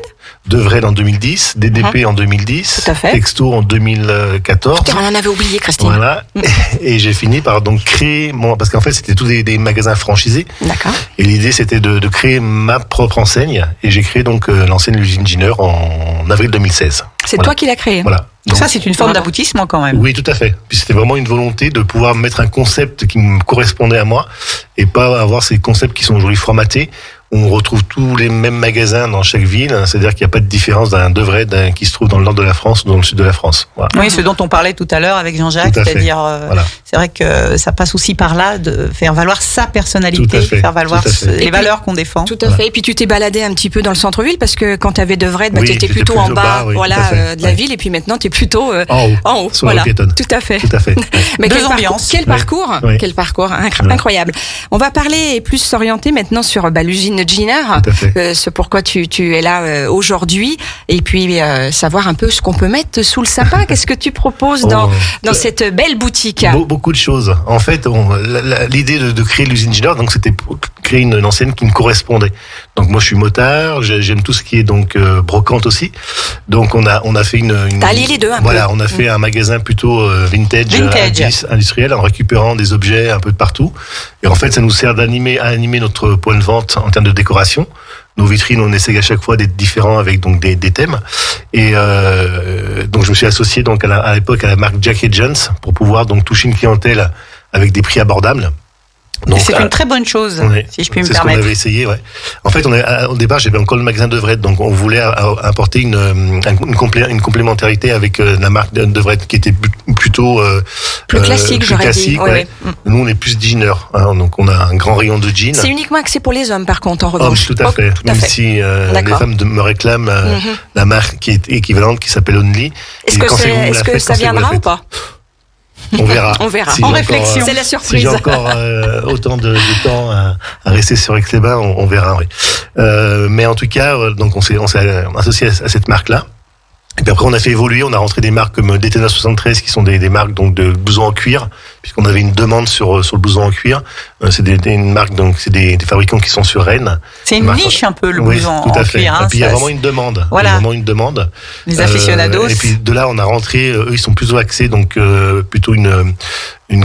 S8: De Vred en 2010, DDP en 2010,
S3: tout à fait.
S8: Texto en 2014.
S3: Putain, on en avait oublié, Christine.
S8: Voilà. Et j'ai fini par donc créer parce qu'en fait c'était tous des magasins franchisés.
S3: D'accord.
S8: Et l'idée c'était de créer ma propre enseigne et j'ai créé donc l'enseigne l'usine Giner en avril 2016.
S3: C'est toi qui l'as créé.
S8: Voilà.
S4: Donc, ça, c'est une forme d'aboutissement quand même.
S8: Oui, tout à fait. Puis c'était vraiment une volonté de pouvoir mettre un concept qui me correspondait à moi et pas avoir ces concepts qui sont aujourd'hui formatés. On retrouve tous les mêmes magasins dans chaque ville, c'est-à-dire qu'il n'y a pas de différence d'un Devred qui se trouve dans le nord de la France ou dans le sud de la France. Voilà.
S4: Oui, ce dont on parlait tout à l'heure avec Jean-Jacques, c'est-à-dire, c'est vrai que ça passe aussi par là de faire valoir sa personnalité, faire valoir les valeurs qu'on défend.
S3: Tout à fait. Et puis tu t'es baladé un petit peu dans le centre-ville parce que quand tu avais Devred, tu étais plutôt en bas, de la ville, et puis maintenant tu es plutôt en haut.
S8: Sur la piétonne.
S3: Tout à fait.
S8: Tout à fait.
S3: Mais quel parcours, incroyable. On va parler et plus s'orienter maintenant sur l'usine Giner, c'est pourquoi tu es là aujourd'hui, et puis savoir un peu ce qu'on peut mettre sous le sapin. Qu'est-ce que tu proposes dans cette belle boutique ?
S8: Beaucoup de choses. En fait, l'idée de créer l'usine Giner, donc c'était pour créer une enseigne qui me correspondait. Donc moi je suis motard, j'aime tout ce qui est donc brocante aussi. Donc on a fait
S3: T'as allié les deux un peu.
S8: Voilà, on a fait un magasin plutôt vintage. Industriel, en récupérant des objets un peu de partout. Et en fait, ça nous sert à animer notre point de vente en termes de décoration. Nos vitrines, on essaie à chaque fois d'être différents avec donc des thèmes. Et donc je me suis associé donc à l'époque à la marque Jack & Jones pour pouvoir donc toucher une clientèle avec des prix abordables.
S4: Donc, c'est une très bonne chose, si je puis me permettre.
S8: C'est ce qu'on avait essayé, ouais. En fait, au départ, j'avais encore le magasin Devred, donc on voulait apporter une complémentarité avec la marque Devred qui était plutôt
S3: plus classique, j'aurais dit.
S8: Ouais. Nous, on est plus Giner, donc on a un grand rayon de jeans.
S3: C'est uniquement axé pour les hommes, par contre, en revanche.
S8: Tout à fait. Même si les femmes me réclament la marque qui est équivalente, qui s'appelle Only.
S3: Est-ce que ça viendra ou pas ?
S8: On verra.
S3: Si en réflexion. C'est la surprise.
S8: Si j'ai encore autant de temps à rester sur Aix-les-Bains, on verra. Oui. Mais en tout cas, donc on s'est associé à cette marque-là. Et puis après, on a fait évoluer, on a rentré des marques comme Detena 73, qui sont des marques donc de blousons en cuir, puisqu'on avait une demande sur le blouson en cuir. C'est une marque, donc c'est des fabricants qui sont sur Rennes.
S4: C'est une niche un peu, le blouson en cuir.
S8: Et puis il y a vraiment une demande.
S4: Voilà.
S8: Il y a vraiment une demande.
S4: Les aficionados.
S8: Et puis de là, on a rentré, eux, ils sont plutôt axés, donc plutôt une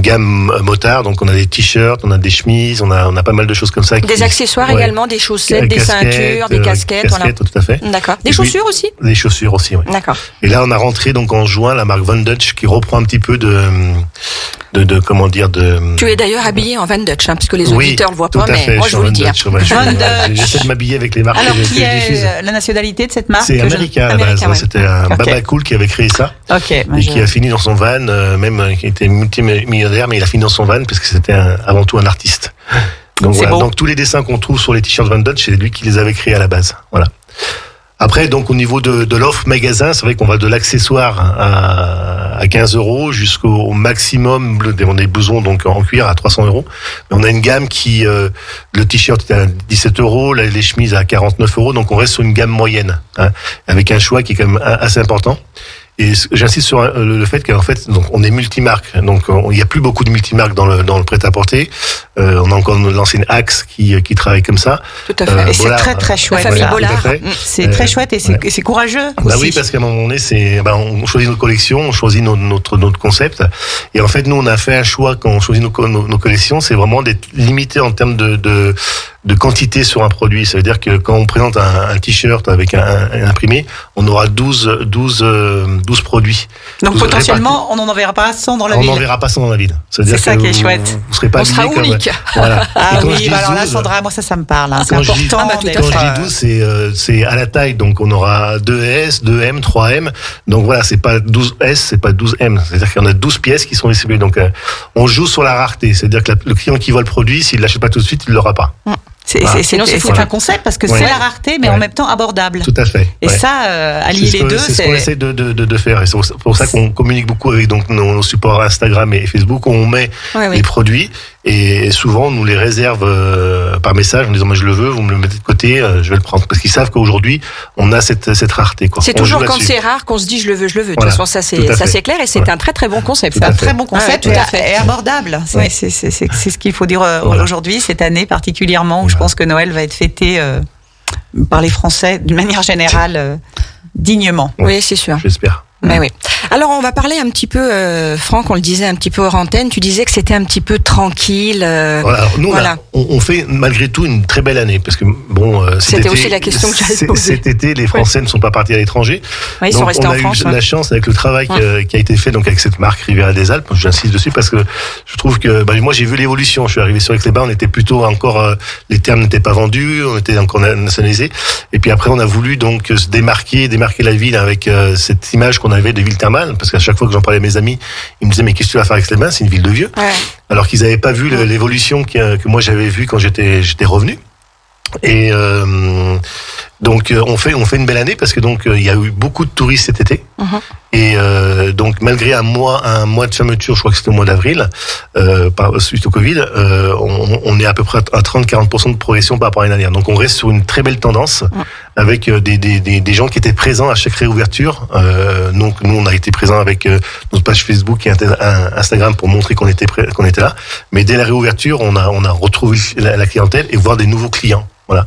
S8: gamme motard. Donc on a des t-shirts, on a des chemises, on a pas mal de choses comme ça.
S3: Des accessoires également, des chaussettes, des ceintures, des casquettes. Voilà.
S8: Tout à fait.
S3: D'accord. Des chaussures aussi?
S8: Des chaussures aussi, oui.
S3: D'accord.
S8: Et là, on a rentré donc en juin la marque Von Dutch, qui reprend un petit peu comment dire, de.
S3: Tu es d'ailleurs habillé en Van Dutch, hein, puisque les auditeurs le voient pas, mais moi je vous le dis.
S8: J'essaie de m'habiller avec les marques.
S4: Alors, qui est la nationalité de cette marque?
S8: C'est américain à la base. Ouais. C'était un Baba Cool qui avait créé ça.
S4: Ok.
S8: Et qui a fini dans son van, même qui était multimillionnaire, mais il a fini dans son van parce que c'était avant tout un artiste. Donc voilà. Donc tous les dessins qu'on trouve sur les t-shirts Von Dutch, c'est lui qui les avait créés à la base. Voilà. Après, donc au niveau de l'offre magasin, c'est vrai qu'on va de l'accessoire à 15 € jusqu'au maximum des blousons donc en cuir à 300 €. Mais on a une gamme qui le t-shirt est à 17 €, les chemises à 49 €. Donc on reste sur une gamme moyenne, hein, avec un choix qui est quand même assez important. Et j'insiste sur le fait qu'en fait, donc, on est multimarque. Donc, il n'y a plus beaucoup de multimarques dans le prêt-à-porter. On a encore l'ancienne Axe qui travaille comme ça.
S3: Tout à fait.
S4: Et c'est très, très chouette.
S3: La famille Bollard.
S4: C'est très chouette et c'est courageux
S8: Bah
S4: aussi.
S8: oui, parce qu'à un moment donné, on choisit nos collections, on choisit notre concept. Et en fait, nous, on a fait un choix quand on choisit nos collections, c'est vraiment d'être limité en termes de quantité sur un produit. Ça veut dire que quand on présente un t-shirt avec un imprimé, on aura 12 produits.
S4: Donc potentiellement, on n'en verra pas 100 dans la ville.
S8: On n'en verra pas 100 dans la ville.
S4: C'est ça qui est chouette.
S8: Vous serez pas
S3: on sera unique.
S8: Voilà.
S4: Ah oui, alors là, Sandra, moi ça me parle. Hein. C'est
S8: quand
S4: important.
S8: Quand je dis 12, c'est à la taille. Donc on aura 2S, 2M, 3M. Donc voilà, c'est pas 12S, c'est pas 12M. C'est-à-dire qu'il y en a 12 pièces qui sont distribuées. Donc on joue sur la rareté. C'est-à-dire que le client qui voit le produit, s'il l'achète pas tout de suite, il l'aura pas.
S4: C'est un concept parce que c'est la rareté, mais en même temps abordable.
S8: Tout à fait.
S4: Et ça, allier les deux,
S8: c'est ce qu'on essaie de faire. Et c'est pour ça qu'on communique beaucoup avec donc nos supports Instagram et Facebook, où on met les produits. Et souvent, on nous les réserve par message en disant moi je le veux, vous me le mettez de côté, je vais le prendre. Parce qu'ils savent qu'aujourd'hui, on a cette rareté. Quoi.
S3: C'est toujours quand c'est rare qu'on se dit je le veux. De toute façon, ça c'est clair et c'est un très très bon concept.
S4: C'est un très bon concept et abordable. C'est ce qu'il faut dire aujourd'hui, cette année particulièrement, où je pense que Noël va être fêté par les Français d'une manière générale dignement.
S3: Oui, c'est sûr.
S8: J'espère.
S3: Mais oui. Alors on va parler un petit peu, Franck, on le disait un petit peu hors antenne, tu disais que c'était un petit peu tranquille.
S8: Voilà, nous on fait malgré tout une très belle année, parce que bon,
S3: c'était aussi la question que j'allais poser.
S8: Cet été, les Français ne sont pas partis à l'étranger.
S3: Ouais, ils sont restés en France.
S8: On a eu la chance avec le travail qui a été fait donc avec cette marque Riviera des Alpes. J'insiste dessus parce que je trouve que moi j'ai vu l'évolution. Je suis arrivé sur Aix-les-Bains, on était plutôt encore les termes n'étaient pas vendus, on était encore nationalisés. Et puis après on a voulu donc se démarquer la ville avec cette image qu'on avait de ville thermale, parce qu'à chaque fois que j'en parlais à mes amis, ils me disaient mais qu'est-ce que tu vas faire avec Aix-les-Bains, c'est une ville de vieux. Ouais. Alors qu'ils n'avaient pas vu l'évolution que moi j'avais vue quand j'étais revenu. Et donc on fait une belle année parce que donc il y a eu beaucoup de touristes cet été. Et donc malgré un mois de fermeture, je crois que c'était au mois d'avril, suite au Covid, on est à peu près à 30-40% de progression par rapport à l'année dernière. Donc on reste sur une très belle tendance avec des gens qui étaient présents à chaque réouverture. Donc nous on a été présents avec notre page Facebook et Instagram pour montrer qu'on était là. Mais dès la réouverture, on a retrouvé la clientèle et voir des nouveaux clients. Voilà.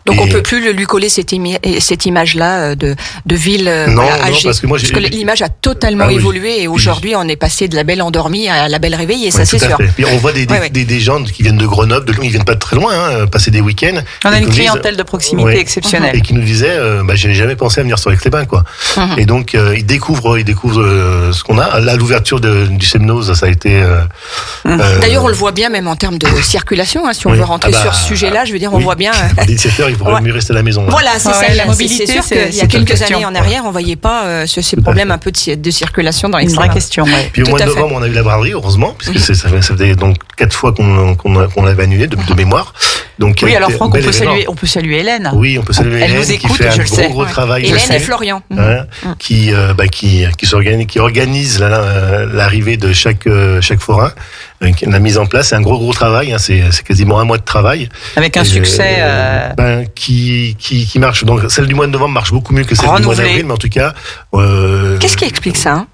S3: Donc on peut plus lui coller cette image-là de ville âgée.
S8: Non, parce que
S3: l'image a totalement évolué et aujourd'hui on est passé de la belle endormie à la belle réveillée, ça c'est sûr.
S8: Puis on voit des gens qui viennent de Grenoble, ils viennent pas de très loin, passer des week-ends.
S4: On a une clientèle de proximité exceptionnelle.
S8: Et qui nous disaient, j'avais jamais pensé à venir sur Aix-les-Bains, quoi. Et donc ils découvrent ce qu'on a. Là, l'ouverture du Semnoz, ça a été.
S3: D'ailleurs, on le voit bien même en termes de circulation. Si on veut rentrer sur ce sujet-là, je veux dire, on voit bien.
S8: À 17h, il faudrait mieux rester à la maison.
S3: Voilà, c'est ça.
S4: La mobilité,
S3: c'est sûr qu'il y a quelques années en arrière, on voyait pas ces problèmes un peu de circulation dans les.
S4: Une vraie question.
S8: Puis au mois de novembre, on a eu la braderie, heureusement, puisque ça faisait donc 4 fois qu'on l'avait annulé de mémoire. Donc,
S4: oui, alors Franck, on peut saluer Hélène.
S8: Oui, on peut saluer Hélène.
S4: Elle nous écoute,
S8: qui fait un gros travail.
S3: Hélène et Florian.
S8: Qui organise l'arrivée de chaque forain la mise en place. C'est un gros travail, hein, c'est quasiment un mois de travail.
S4: Avec un succès
S8: qui marche. Donc celle du mois de novembre marche beaucoup mieux que celle du mois d'avril, mais en tout cas...
S3: Qu'est-ce qui explique ça, hein?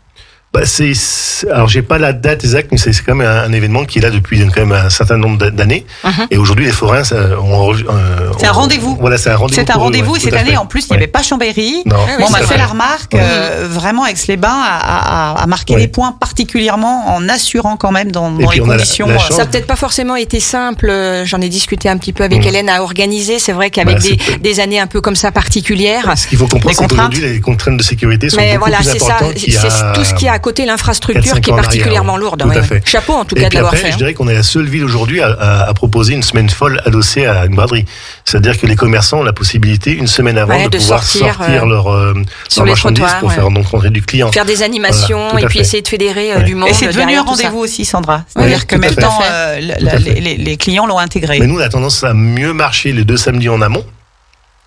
S8: Alors j'ai pas la date exacte, mais c'est quand même un événement qui est là depuis quand même un certain nombre d'années. Et aujourd'hui, les forains, c'est
S4: un rendez-vous.
S8: Voilà, c'est un rendez-vous.
S4: C'est un rendez-vous. Et cette année, en plus, il n'y avait pas Chambéry. On m'a fait la remarque. Vraiment, Aix-les-Bains a marqué des points particulièrement en assurant quand même dans les conditions.
S3: Ça n'a peut-être pas forcément été simple. J'en ai discuté un petit peu avec Hélène à organiser. C'est vrai qu'avec des années un peu comme ça particulières.
S8: Ce qu'il faut comprendre, c'est qu'aujourd'hui, les contraintes de sécurité sont beaucoup plus importantes.
S3: C'est tout ce qui a à côté l'infrastructure qui est particulièrement lourde.
S8: Tout à fait.
S3: Chapeau en tout cas de l'avoir fait.
S8: Je dirais qu'on est la seule ville aujourd'hui à proposer une semaine folle adossée à une braderie. C'est-à-dire que les commerçants ont la possibilité une semaine avant de pouvoir sortir leur marchandises pour faire rencontrer du client.
S3: Faire des animations et puis essayer de fédérer du monde.
S4: Et c'est devenu un rendez-vous aussi, Sandra. C'est-à-dire que maintenant les clients l'ont intégré.
S8: Mais nous, on a tendance à mieux marcher les 2 samedis en amont.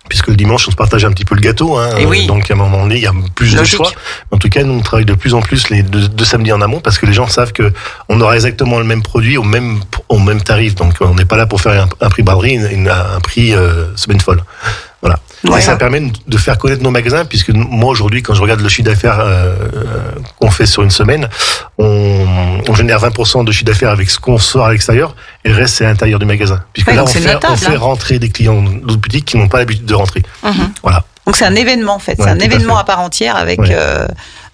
S8: Puisque le dimanche, on se partage un petit peu le gâteau, hein. Donc à un moment donné, il y a plus de choix. En tout cas, nous, on travaille de plus en plus les deux samedis en amont parce que les gens savent que on aura exactement le même produit au même tarif. Donc on n'est pas là pour faire un prix braderie, un prix semaine folle. Voilà. Et ça permet de faire connaître nos magasins, puisque moi aujourd'hui, quand je regarde le chiffre d'affaires qu'on fait sur une semaine, on génère 20% de chiffre d'affaires avec ce qu'on sort à l'extérieur, et le reste c'est à l'intérieur du magasin. Puisque là, on fait rentrer des clients d'autres boutiques qui n'ont pas l'habitude de rentrer. Voilà.
S4: Donc c'est un événement en fait, c'est un événement à part entière avec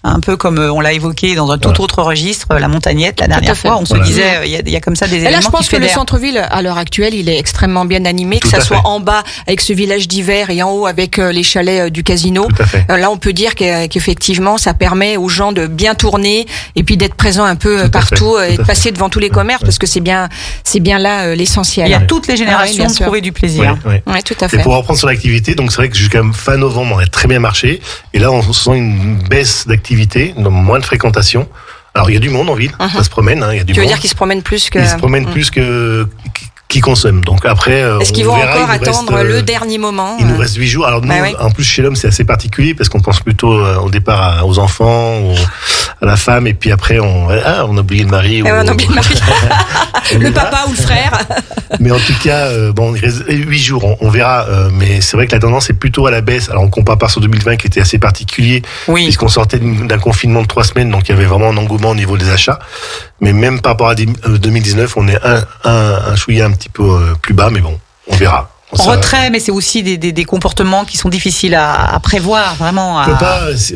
S4: un peu comme on l'a évoqué dans un tout autre registre, la Montagnette la dernière fois, on se disait il y a comme ça des événements.
S3: Et là je pense que le centre-ville à l'heure actuelle, il est extrêmement bien animé, que ça soit en bas avec ce village d'hiver et en haut avec les chalets du casino. Là on peut dire qu'effectivement ça permet aux gens de bien tourner et puis d'être présents un peu partout et de passer devant tous les commerces parce que c'est bien là l'essentiel.
S4: Il y a toutes les générations de trouver du plaisir.
S3: Oui, tout à fait.
S8: Et pour reprendre sur l'activité, donc c'est vrai que jusqu'à fin novembre on a très bien marché et là on sent une baisse d'activité, donc moins de fréquentation. Alors il y a du monde en ville, ça se promène, hein, il y a du monde.
S3: Tu veux dire qu'ils se promènent plus que...
S8: Ils se promènent plus que qui consomment. Donc après,
S3: est-ce qu'ils vont encore attendre le dernier moment?
S8: Il nous reste 8 jours. Alors nous, en plus chez l'homme, c'est assez particulier parce qu'on pense plutôt au départ aux enfants, à la femme, et puis après on a oublié le mari.
S3: On a oublié le mari. Le papa ou le frère.
S8: Mais en tout cas, il reste 8 jours. On verra. Mais c'est vrai que la tendance est plutôt à la baisse. Alors on compare par sur 2020 qui était assez particulier, puisqu'on sortait d'un confinement de 3 semaines, donc il y avait vraiment un engouement au niveau des achats. Mais même par rapport à 2019, on est un chouïa un petit peu plus bas, mais bon, on verra.
S4: Retrait, mais c'est aussi des comportements qui sont difficiles à prévoir, vraiment.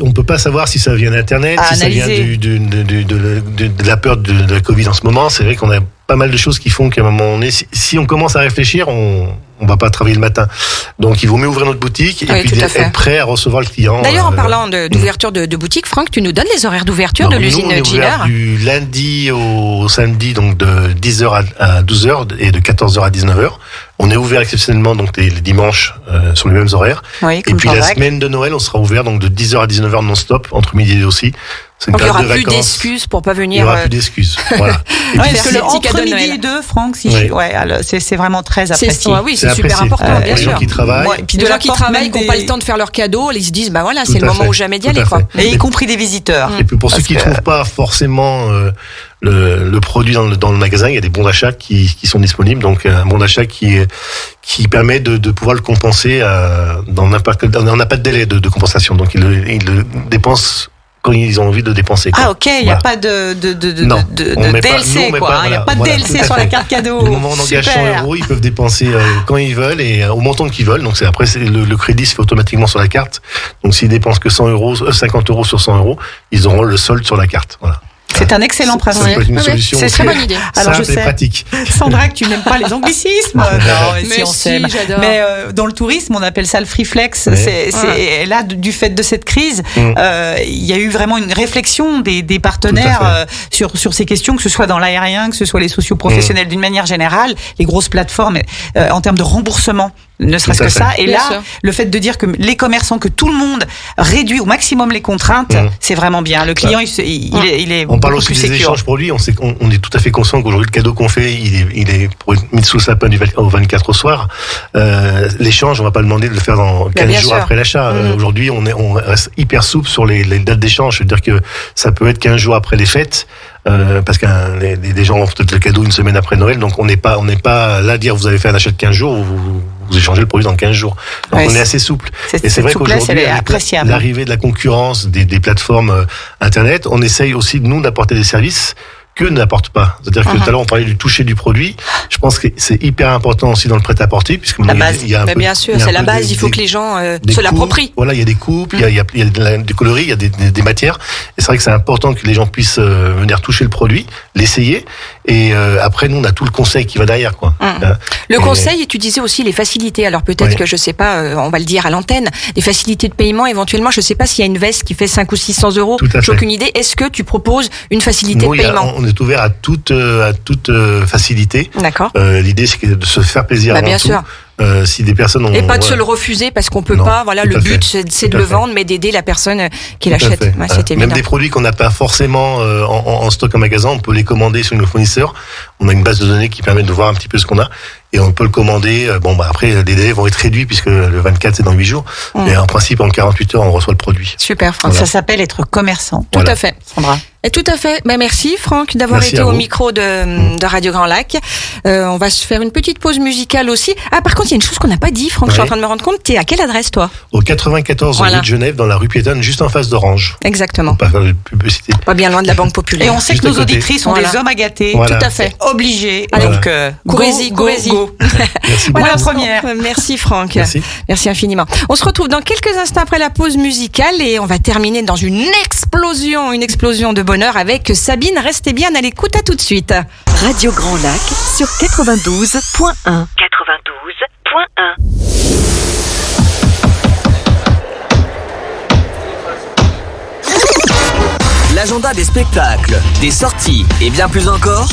S8: On peut pas savoir si ça vient d'Internet, si ça vient de la peur de la Covid en ce moment. C'est vrai qu'on a pas mal de choses qui font qu'à un moment donné, si on commence à réfléchir, on va pas travailler le matin. Donc il vaut mieux ouvrir notre boutique et puis être prêt à recevoir le client.
S3: D'ailleurs, en parlant d'ouverture de boutique, Franck, tu nous donnes les horaires d'ouverture de l'usine Giner?
S8: Du lundi au samedi, donc de 10h à 12h et de 14h à 19h. On est ouvert exceptionnellement donc les dimanches sur les mêmes horaires. Et puis la semaine de Noël, on sera ouvert donc de 10h à 19h non-stop, entre midi et deux aussi.
S3: Donc il n'y aura plus d'excuses pour pas venir.
S8: Il n'y aura plus d'excuses. Voilà.
S4: Parce que entre midi et deux, Franck, c'est vraiment très apprécié.
S3: Oui, c'est super important, bien sûr.
S8: Les gens qui travaillent.
S3: Et puis de gens qui travaillent, qui n'ont pas le temps de faire leurs cadeaux, ils se disent, bah voilà, c'est le moment ou jamais d'y aller, quoi.
S4: Et y compris des visiteurs.
S8: Et puis pour ceux qui ne trouvent pas forcément le produit dans le magasin, il y a des bons d'achat qui sont disponibles. Donc un bon d'achat qui permet de pouvoir le compenser on n'a pas de délai de compensation. Donc ils le dépensent quand ils ont envie de dépenser.
S4: Ah ok, il n'y a pas de DLC quoi. Il n'y a pas de DLC sur la carte cadeau.
S8: Du moment où on engage 100 €, ils peuvent dépenser quand ils veulent et au montant qu'ils veulent. Donc après le crédit se fait automatiquement sur la carte. Donc s'ils dépensent que 50 € sur 100 €, ils auront le solde sur la carte. Voilà.
S4: C'est un excellent principe.
S8: C'est une solution.
S3: C'est très bonne idée.
S4: Alors je sais,
S8: pratique.
S4: Sandra, que tu n'aimes pas les anglicismes. Non,
S3: mais
S4: on s'aime. Mais dans le tourisme, on appelle ça le free flex. C'est là, du fait de cette crise, il y a eu vraiment une réflexion des partenaires sur ces questions, que ce soit dans l'aérien, que ce soit les socioprofessionnels d'une manière générale, les grosses plateformes en termes de remboursement ne serait-ce
S8: Tout à
S4: que
S8: fait.
S4: ça. Et
S3: Bien
S4: là,
S3: sûr.
S4: le fait de dire que les commerçants, que tout le monde réduit au maximum les contraintes, c'est vraiment bien. Le client, il est
S8: On parle
S4: beaucoup
S8: aussi
S4: plus
S8: des
S4: sécure.
S8: échanges produits. On est tout à fait conscient qu'aujourd'hui, le cadeau qu'on fait, il est pour être mis sous le sapin au 24 au soir. L'échange, on va pas demander de le faire dans 15
S3: bien
S8: jours
S3: sûr.
S8: après l'achat. Aujourd'hui, on reste hyper souple sur les dates d'échange. C'est-à-dire que ça peut être 15 jours après les fêtes. Parce que des gens ont peut-être le cadeau une semaine après Noël, donc on n'est pas là à dire vous avez fait un achat de 15 jours, vous échangez le produit dans 15 jours. Donc
S4: Ouais,
S8: on est assez souple.
S4: Cette
S8: Et c'est vrai
S4: souplesse,
S8: qu'aujourd'hui,
S4: elle est
S8: avec
S4: appréciable.
S8: l'arrivée de la concurrence des plateformes Internet, on essaye aussi, nous, d'apporter des services que n'apporte pas. C'est-à-dire que tout à l'heure, on parlait du toucher du produit. Je pense que c'est hyper important aussi dans le prêt-à-porter, puisque
S4: La base.
S8: il y a un
S3: Mais
S8: peu,
S3: bien sûr,
S8: il y a un
S3: c'est la
S8: peu
S3: base. Il faut que les gens
S8: des
S3: se
S8: coupes.
S3: l'approprient.
S8: Voilà, il y a des coupes, il y a des coloris, il y a des matières. Et c'est vrai que c'est important que les gens puissent venir toucher le produit, l'essayer. Et après, nous, on a tout le conseil qui va derrière, quoi.
S3: Le
S8: Et-
S3: conseil, et tu disais aussi les facilités. Alors peut-être
S8: Oui.
S3: que je sais pas, on va le dire à l'antenne, des facilités de paiement éventuellement. Je sais pas s'il y a une veste qui fait 500 ou 600 euros.
S8: Tout à
S3: J'ai
S8: fait.
S3: aucune idée. Est-ce que tu proposes une facilité
S8: Nous,
S3: de paiement?
S8: on est ouvert à toute facilité.
S3: D'accord.
S8: L'idée, c'est de se faire plaisir
S3: Bah,
S8: avant
S3: bien
S8: tout.
S3: sûr.
S8: Si des personnes ont,
S3: Et pas de se
S8: voilà.
S3: le refuser parce qu'on peut
S8: Non,
S3: pas. Voilà,
S8: tout
S3: le
S8: à
S3: but
S8: fait.
S3: c'est de
S8: Tout à
S3: le
S8: fait.
S3: vendre, mais d'aider la personne qui
S8: Tout à
S3: l'achète.
S8: fait.
S3: Ouais, c'est
S8: Même
S3: évident.
S8: des produits qu'on n'a pas forcément en stock en magasin, on peut les commander sur nos fournisseurs. On a une base de données qui permet de voir un petit peu ce qu'on a et on peut le commander. Après, les délais vont être réduits puisque le 24 c'est dans 8 jours. Et en principe, en 48 heures, on reçoit le produit.
S3: Super, Franck.
S4: Ça s'appelle être commerçant.
S3: Tout
S8: Voilà.
S3: à fait.
S4: Sandra.
S3: Et tout à fait. Ben merci Franck d'avoir
S8: Merci
S3: été
S8: à
S3: au
S8: vous.
S3: micro de Radio Grand Lac. On va se faire une petite pause musicale aussi. Ah par contre il y a une chose qu'on n'a pas dit, Franck. Je suis en
S8: Ouais.
S3: train de me rendre compte. T'es à quelle adresse toi?
S8: Au 94
S3: Voilà.
S8: rue de Genève, dans la rue piétonne, juste en face d'Orange.
S3: Exactement.
S8: Pour pas faire de publicité.
S3: Pas bien loin de la Banque Populaire.
S4: Et on sait
S8: Juste
S4: que
S8: à
S4: nos
S8: côté.
S4: auditrices sont
S3: Voilà.
S4: des hommes à gâter.
S8: Voilà.
S3: Tout à fait.
S4: Obligés.
S8: Voilà.
S4: Donc,
S3: Courez-y,
S4: go,
S3: courez-y.
S4: go.
S8: Merci
S4: Voilà
S8: beaucoup.
S4: la première.
S3: Merci Franck.
S8: Merci.
S3: Merci infiniment. On se retrouve dans quelques instants après la pause musicale et on va terminer dans une explosion de bonheur avec Sabine. Restez bien à l'écoute, à tout de suite.
S6: Radio Grand Lac sur 92.1. 92.1.
S2: L'agenda des spectacles, des sorties et bien plus encore,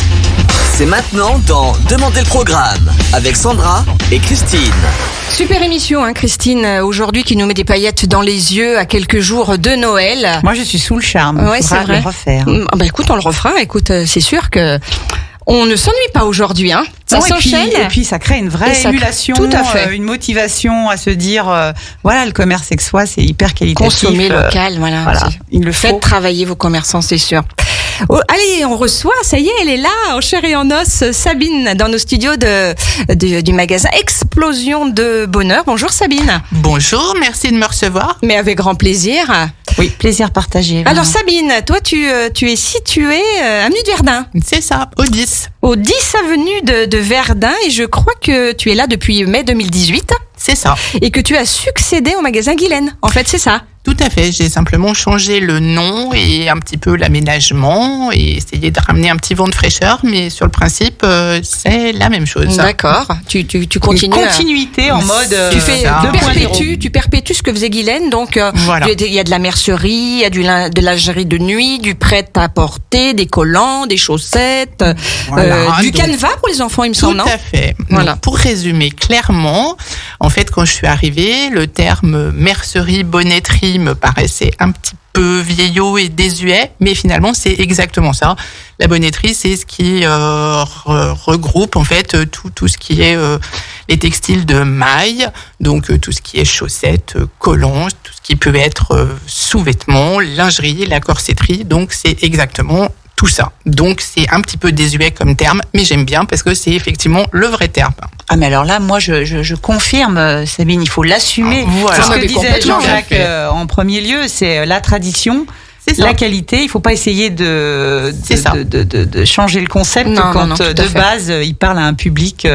S2: c'est maintenant dans Demandez le programme avec Sandra et Christine.
S3: Super émission, hein, Christine, aujourd'hui qui nous met des paillettes dans les yeux à quelques jours de Noël.
S4: Moi, je suis sous le charme.
S3: Ouais,
S4: Faudra
S3: c'est vrai.
S4: le refaire.
S3: Bah écoute, on le refera. Écoute, c'est sûr que on ne s'ennuie pas aujourd'hui, hein. Ça
S4: Non, et
S3: s'enchaîne.
S4: puis ça crée une
S3: Et
S4: vraie
S3: ça crée-
S4: émulation,
S3: tout à fait.
S4: une motivation à se dire, voilà, le commerce sexois, c'est hyper qualitatif.
S3: Consommer local, voilà.
S4: Voilà,
S3: C'est-
S4: il le faut.
S3: Faites travailler vos commerçants, c'est sûr. Oh, allez, on reçoit, ça y est, elle est là, en chair et en os, Sabine, dans nos studios du magasin Explosion de Bonheur. Bonjour Sabine.
S9: Bonjour, merci de me recevoir.
S3: Mais avec grand plaisir.
S4: Oui, plaisir partagé.
S3: Alors Sabine, toi tu es située avenue de Verdun,
S9: C'est ça, au 10.
S3: au 10 avenue de Verdun, et je crois que tu es là depuis mai 2018
S9: C'est ça,
S3: et que tu as succédé au magasin Guylaine. En fait, c'est ça.
S9: tout à fait. J'ai simplement changé le nom et un petit peu l'aménagement et essayé de ramener un petit vent de fraîcheur, mais sur le principe, c'est la même chose.
S3: D'accord. Tu
S4: Une
S3: continues.
S4: continuité en mode.
S3: Tu fais,
S9: ça.
S3: tu perpétues ce que faisait Guylaine. Donc,
S9: Voilà.
S3: il y a de la mercerie, il y a de la lingerie de nuit, du prêt-à-porter, des collants, des chaussettes,
S9: Voilà,
S3: du
S9: donc-
S3: canevas pour les enfants, il me
S9: Tout
S3: semble, non?
S9: à fait.
S3: Voilà.
S9: Donc, pour résumer clairement, en fait, quand je suis arrivée, le terme mercerie, bonnetterie me paraissait un petit peu vieillot et désuet, mais finalement, c'est exactement ça. La bonnetterie, c'est ce qui regroupe en fait tout ce qui est les textiles de maille, donc tout ce qui est chaussettes, collants, tout ce qui peut être sous-vêtements, lingerie, la corsetterie. Donc, c'est exactement tout ça. Donc, c'est un petit peu désuet comme terme, mais j'aime bien parce que c'est effectivement le vrai terme.
S4: Ah, mais alors là, moi, je confirme, Sabine, il faut l'assumer.
S9: Voilà.
S4: C'est ce
S3: Ah,
S4: que
S3: mais
S4: disait
S3: complètement.
S4: Jean-Jacques en premier lieu, c'est la tradition.
S9: C'est ça.
S4: La qualité, il faut pas essayer de changer le concept
S3: Non,
S4: quand
S3: non, tout à
S4: de
S3: fait.
S4: base il parle à un public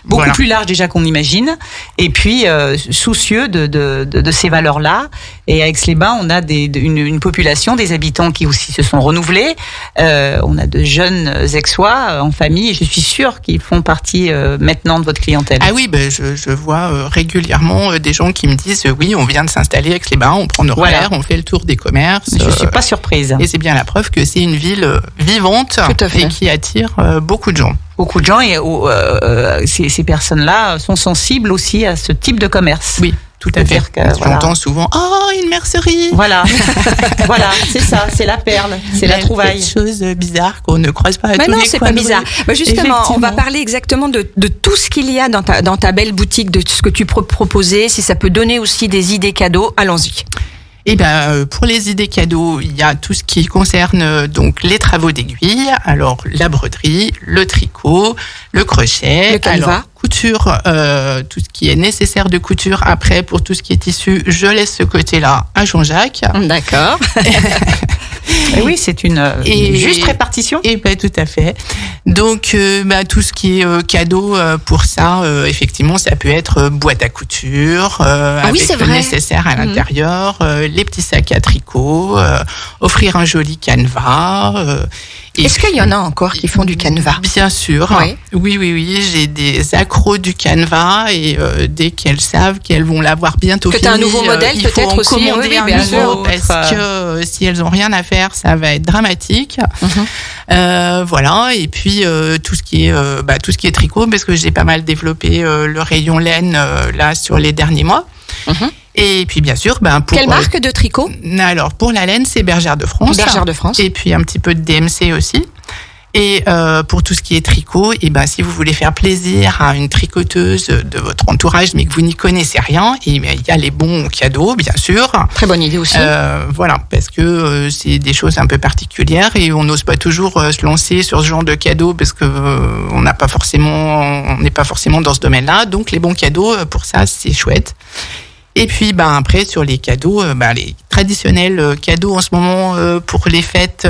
S4: beaucoup
S9: Voilà.
S4: plus large déjà qu'on imagine, et puis soucieux de ces valeurs-là. Et à Aix-les-Bains, on a une population, des habitants qui aussi se sont renouvelés. On a de jeunes Aixois en famille, et je suis sûre qu'ils font partie maintenant de votre clientèle.
S9: Ah oui, je vois régulièrement des gens qui me disent oui, on vient de s'installer à Aix-les-Bains, on prend nos repères, on fait le tour des commerces.
S4: Je suis pas surprise.
S9: Et c'est bien la preuve que c'est une ville vivante et qui attire beaucoup de gens.
S4: Beaucoup de gens, et ces personnes-là sont sensibles aussi à ce type de commerce.
S9: Oui, tout à fait. J'entends souvent une mercerie.
S4: Voilà, voilà, c'est ça, c'est la perle, c'est la trouvaille.
S9: Des choses bizarres qu'on ne croise pas à tous les coins.
S3: Non, c'est pas bizarre. Justement, on va parler exactement de tout ce qu'il y a dans ta belle boutique, de ce que tu peux proposer, si ça peut donner aussi des idées cadeaux. Allons-y.
S9: Eh ben, pour les idées cadeaux, il y a tout ce qui concerne donc les travaux d'aiguille, alors la broderie, le tricot, le crochet,
S3: le canevas.
S9: Alors couture, tout ce qui est nécessaire de couture. Après, pour tout ce qui est tissu, je laisse ce côté-là à Jean-Jacques.
S3: D'accord.
S4: Et oui, c'est une juste répartition.
S9: Et ben tout à fait. Donc tout ce qui est cadeau pour ça, effectivement, ça peut être boîte à couture avec le nécessaire à l'intérieur, les petits sacs à tricot, offrir un joli canevas.
S3: Est-ce qu'il y en a encore qui font du canevas ?
S9: Bien sûr. Oui. J'ai des accros du canevas et dès qu'elles savent qu'elles vont l'avoir bientôt fini,
S3: tu as un nouveau modèle
S9: il faut
S3: peut-être
S9: en
S3: aussi.
S9: commander un nouveau parce que si elles ont rien à faire, ça va être dramatique. Voilà. Et puis tout ce qui est tricot, parce que j'ai pas mal développé le rayon laine là sur les derniers mois. Et puis bien sûr, pour
S3: quelle marque de tricot ?
S9: Alors pour la laine, c'est Bergère de France.
S3: Bergère de France.
S9: Et puis un petit peu de DMC aussi. Et pour tout ce qui est tricot, et si vous voulez faire plaisir à une tricoteuse de votre entourage, mais que vous n'y connaissez rien, il y a les bons cadeaux, bien sûr.
S3: Très bonne idée aussi.
S9: Voilà, parce que c'est des choses un peu particulières et on n'ose pas toujours se lancer sur ce genre de cadeaux parce que on n'est pas forcément dans ce domaine-là. Donc les bons cadeaux, pour ça, c'est chouette. Et puis, après, sur les cadeaux, les traditionnels cadeaux en ce moment pour les fêtes,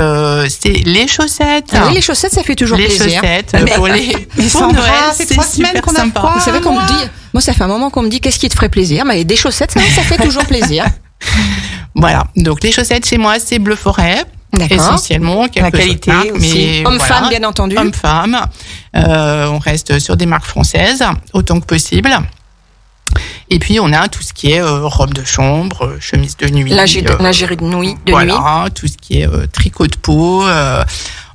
S9: c'est les chaussettes.
S3: Ah oui, les chaussettes, ça fait toujours plaisir.
S9: Les chaussettes pour Noël,
S4: c'est 3 semaines qu'on a froid.
S3: Vous savez qu'on me dit, moi, ça fait un moment qu'on me dit qu'est-ce qui te ferait plaisir. Mais des chaussettes, ça fait toujours plaisir.
S9: Voilà. Donc, les chaussettes chez moi, c'est bleu forêt.
S3: D'accord.
S9: Essentiellement,
S4: la qualité
S9: marques, mais
S3: homme-femme, bien entendu.
S9: Homme-femme. On reste sur des marques françaises autant que possible. Et puis on a tout ce qui est robe de chambre, chemise de nuit,
S3: lingerie de nuit.
S9: Voilà, tout ce qui est tricot de peau,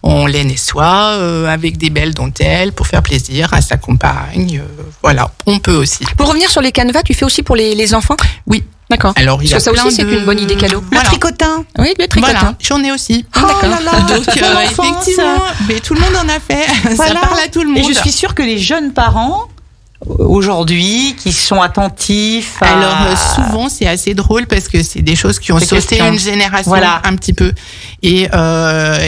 S9: en laine et soie, avec des belles dentelles pour faire plaisir à sa compagne. Voilà, on peut aussi.
S3: Pour revenir sur les canevas, tu fais aussi pour les enfants ?
S9: Oui.
S3: D'accord.
S9: Alors,
S3: parce que ça aussi, c'est une bonne idée cadeau.
S4: Le tricotin.
S3: Oui, le tricotin.
S9: Voilà, j'en ai aussi.
S3: D'accord.
S9: Donc, effectivement, mais tout le monde en a fait.
S4: Voilà.
S9: Ça parle à tout le monde.
S4: Et je suis sûre que les jeunes parents aujourd'hui qui sont attentifs
S9: alors souvent c'est assez drôle parce que c'est des choses qui ont sauté une génération un petit peu et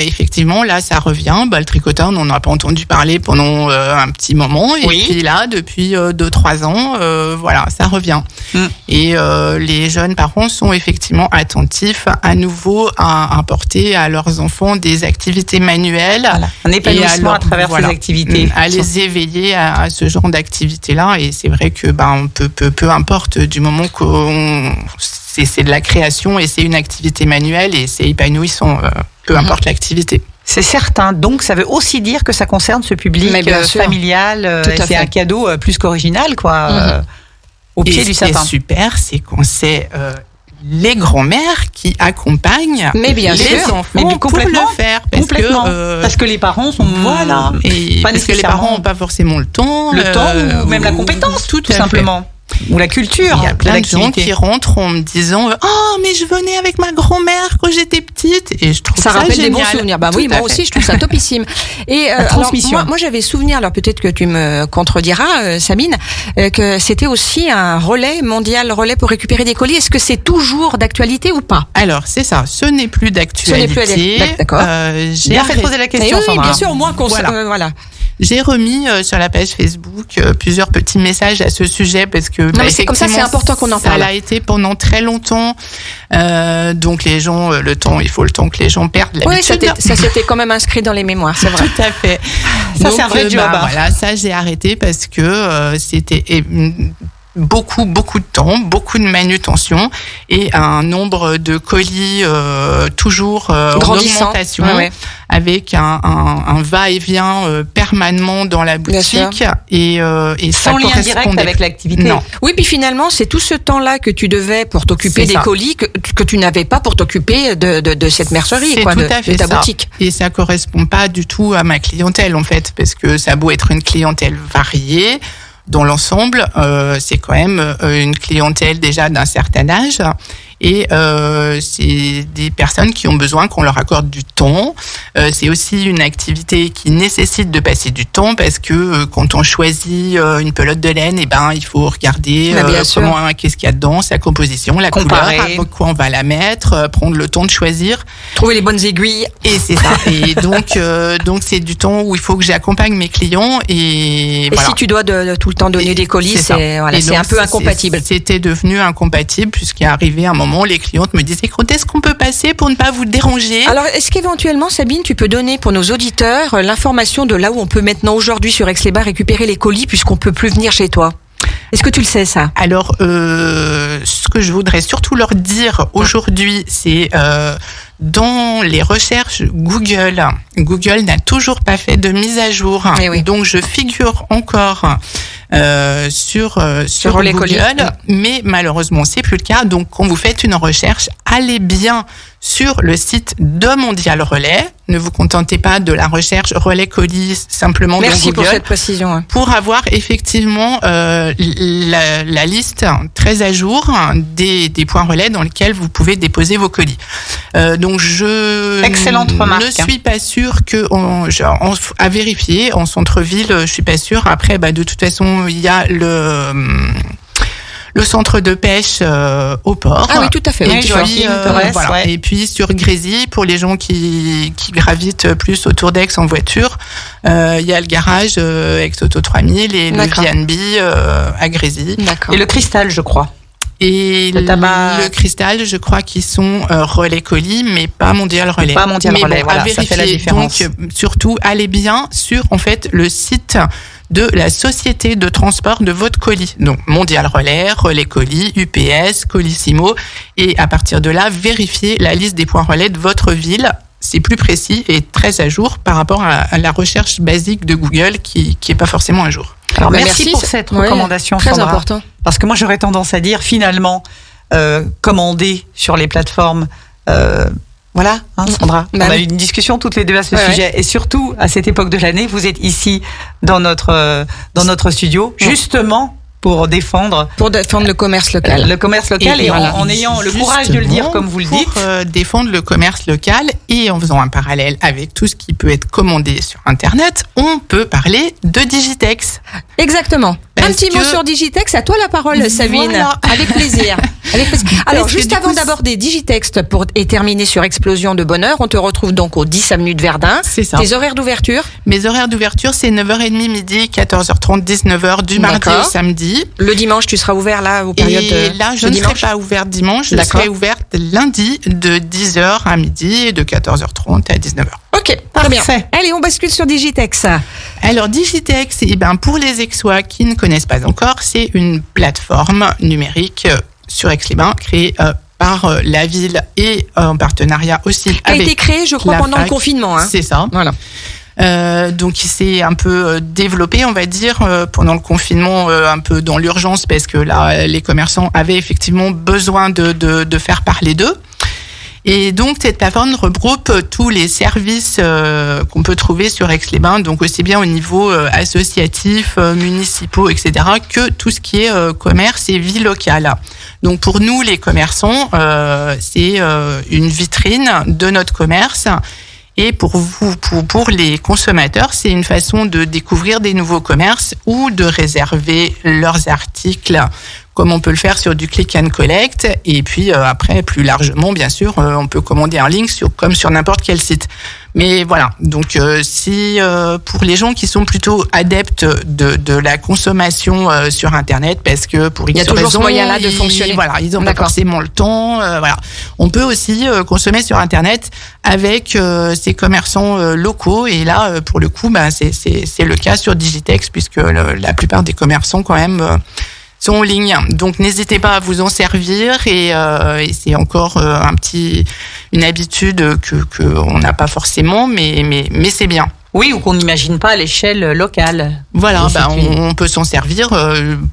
S9: effectivement là ça revient le tricotin on n'en a pas entendu parler pendant un petit moment et puis là depuis 2-3 ans voilà ça revient et les jeunes parents sont effectivement attentifs à nouveau à apporter à leurs enfants des activités manuelles,
S4: un épanouissement à travers ces activités,
S9: à les éveiller à ce genre d'activités là et c'est vrai que on peut peu importe du moment qu'on c'est de la création et c'est une activité manuelle et c'est épanouissant peu importe l'activité.
S4: C'est certain. Donc, ça veut aussi dire que ça concerne ce public familial. C'est un cadeau plus qu'original, quoi, au pied du sapin.
S9: Ce qui est super, c'est qu'on sait les grands-mères qui accompagnent les enfants pour le faire.
S4: Parce que les parents sont...
S9: Voilà. Et parce que les parents n'ont pas forcément le temps.
S4: Ou même la compétence, tout simplement. Ou la culture.
S9: Il y a plein de gens qui rentrent en me disant « Oh, mais je venais avec ma grand-mère quand j'étais petite » et je trouve ça
S3: rappelle
S9: génial.
S3: Des bons souvenirs. Oui, moi aussi, je trouve ça topissime. Et transmission. Moi, j'avais souvenir, alors peut-être que tu me contrediras, Sabine, que c'était aussi un relais pour récupérer des colis. Est-ce que c'est toujours d'actualité ou pas ?
S9: Alors, c'est ça. Ce n'est plus d'actualité.
S3: D'accord.
S4: Bien fait de poser la question,
S3: oui, bien sûr, au moins qu'on
S9: voilà. J'ai remis sur la page Facebook plusieurs petits messages à ce sujet parce que
S3: mais c'est comme ça, c'est important qu'on en parle.
S9: Ça l'a été pendant très longtemps. Donc les gens, il faut le temps que les gens perdent l'habitude.
S3: Oui, ça s'était quand même inscrit dans les mémoires, c'est vrai.
S9: Tout à fait.
S4: Ça, c'est un vrai job.
S9: Voilà, ça j'ai arrêté parce que c'était beaucoup de temps, beaucoup de manutention et un nombre de colis toujours en augmentation, avec un va-et-vient permanent dans la boutique et
S4: sans lien direct avec l'activité.
S9: Non.
S3: Oui, puis finalement, c'est tout ce temps-là que tu devais pour t'occuper des colis que tu n'avais pas pour t'occuper de cette mercerie,
S9: c'est
S3: quoi,
S9: tout à fait
S3: de ta
S9: ça.
S3: boutique.
S9: Et ça correspond pas du tout à ma clientèle, en fait, parce que ça a beau être une clientèle variée, dans l'ensemble, c'est quand même une clientèle déjà d'un certain âge. Et c'est des personnes qui ont besoin qu'on leur accorde du temps. C'est aussi une activité qui nécessite de passer du temps parce que quand on choisit une pelote de laine, il faut regarder qu'est-ce qu'il y a dedans, sa composition, la
S4: comparer,
S9: couleur, avec quoi on va la mettre, prendre le temps de choisir,
S3: trouver les bonnes aiguilles.
S9: Et c'est ça. Et donc c'est du temps où il faut que j'accompagne mes clients et voilà.
S3: Si tu dois tout le temps donner des colis, c'est un peu incompatible.
S9: C'était devenu incompatible puisqu'il est arrivé un moment, les clientes me disaient quand est-ce qu'on peut passer pour ne pas vous déranger.
S3: Alors, est-ce qu'éventuellement, Sabine, tu peux donner pour nos auditeurs l'information de là où on peut maintenant aujourd'hui sur Aix-les-Bains récupérer les colis puisqu'on peut plus venir chez toi? Est-ce que tu le sais, ça?
S9: Alors, ce que je voudrais surtout leur dire aujourd'hui, c'est dans les recherches Google n'a toujours pas fait de mise à jour. Donc, je figure encore sur
S3: les
S9: Google,
S3: colis.
S9: mais malheureusement, c'est plus le cas. Donc, quand vous faites une recherche, allez bien sur le site de Mondial Relais. Ne vous contentez pas de la recherche relais colis simplement dans Google.
S3: Merci pour cette précision.
S9: Pour avoir effectivement la liste très à jour des points relais dans lesquels vous pouvez déposer vos colis. Donc
S4: excellente remarque.
S9: Ne suis pas sûre que à vérifier en centre-ville, je suis pas sûre. Après, de toute façon, il y a le centre de pêche au port.
S3: Ah oui, tout à fait.
S9: Et puis sur Grésy, pour les gens qui gravitent plus autour d'Aix en voiture, il y a le garage Aix Auto 3000 et le VNB à Grésy.
S4: Et le Cristal, je crois.
S9: Et le Cristal, je crois qu'ils sont relais colis, mais pas Mondial Relais.
S4: Pas Mondial Relais, voilà, ça fait la différence.
S9: Donc, surtout, allez bien sur, en fait, le site de la société de transport de votre colis. Donc, Mondial Relais, Relais Colis, UPS, Colissimo. Et à partir de là, vérifiez la liste des points relais de votre ville. C'est plus précis et très à jour par rapport à la recherche basique de Google qui est pas forcément à jour.
S4: Alors merci pour cette recommandation,
S3: très
S4: Sandra.
S3: Important.
S4: Parce que moi j'aurais tendance à dire finalement commander sur les plateformes. Voilà, Sandra. On a eu une discussion toutes les deux à ce sujet et surtout à cette époque de l'année, vous êtes ici dans notre studio justement pour défendre
S3: le commerce local.
S4: Le commerce local et en ayant le courage de le dire comme vous le dites.
S9: Pour défendre le commerce local et en faisant un parallèle avec tout ce qui peut être commandé sur Internet, on peut parler de Digitex.
S3: Exactement. Un petit mot sur Digitex. À toi la parole, Sabine.
S9: Voilà.
S3: Avec plaisir. Alors, juste avant d'aborder Digitex et terminer sur Explosion de Bonheur, on te retrouve donc au 10 avenue de Verdun.
S9: C'est ça.
S3: Tes horaires d'ouverture?
S9: Mes horaires d'ouverture, c'est 9h30 midi, 14h30, 19h du mardi au samedi.
S3: Le dimanche, tu seras ouvert là aux périodes
S9: Et là, je ne serai pas ouverte dimanche. Je serai ouverte lundi de 10h à midi et de 14h30 à 19h.
S3: Ok, très bien. Allez, on bascule sur Digitex.
S9: Alors, Digitex, pour les Aixois qui ne connaissent pas encore, c'est une plateforme numérique sur Aix-les-Bains créée par la ville et en partenariat aussi avec
S3: a été créée, je crois, pendant le confinement.
S9: C'est ça.
S3: Voilà.
S9: Donc il s'est un peu développé, on va dire, pendant le confinement, un peu dans l'urgence, parce que là, les commerçants avaient effectivement besoin de faire parler d'eux. Et donc cette plateforme regroupe tous les services qu'on peut trouver sur Aix-les-Bains, donc aussi bien au niveau associatif, municipaux, etc., que tout ce qui est commerce et vie locale. Donc pour nous, les commerçants, c'est une vitrine de notre commerce. Et pour les consommateurs, c'est une façon de découvrir des nouveaux commerces ou de réserver leurs articles, comme on peut le faire sur du click and collect. Et puis après, plus largement, bien sûr, on peut commander en ligne comme sur n'importe quel site. Mais voilà, donc si pour les gens qui sont plutôt adeptes de la consommation sur Internet, parce que pour
S3: il y a toujours ce moyen-là de fonctionner.
S9: Voilà, ils n'ont pas forcément le temps. Voilà, on peut aussi consommer sur Internet avec ces commerçants locaux. Et là, pour le coup, c'est le cas sur Digitex, puisque la plupart des commerçants quand même sont en ligne. Donc n'hésitez pas à vous en servir et c'est encore une habitude que on n'a pas forcément, mais c'est bien.
S4: Oui, ou qu'on n'imagine pas à l'échelle locale.
S9: Voilà, on peut s'en servir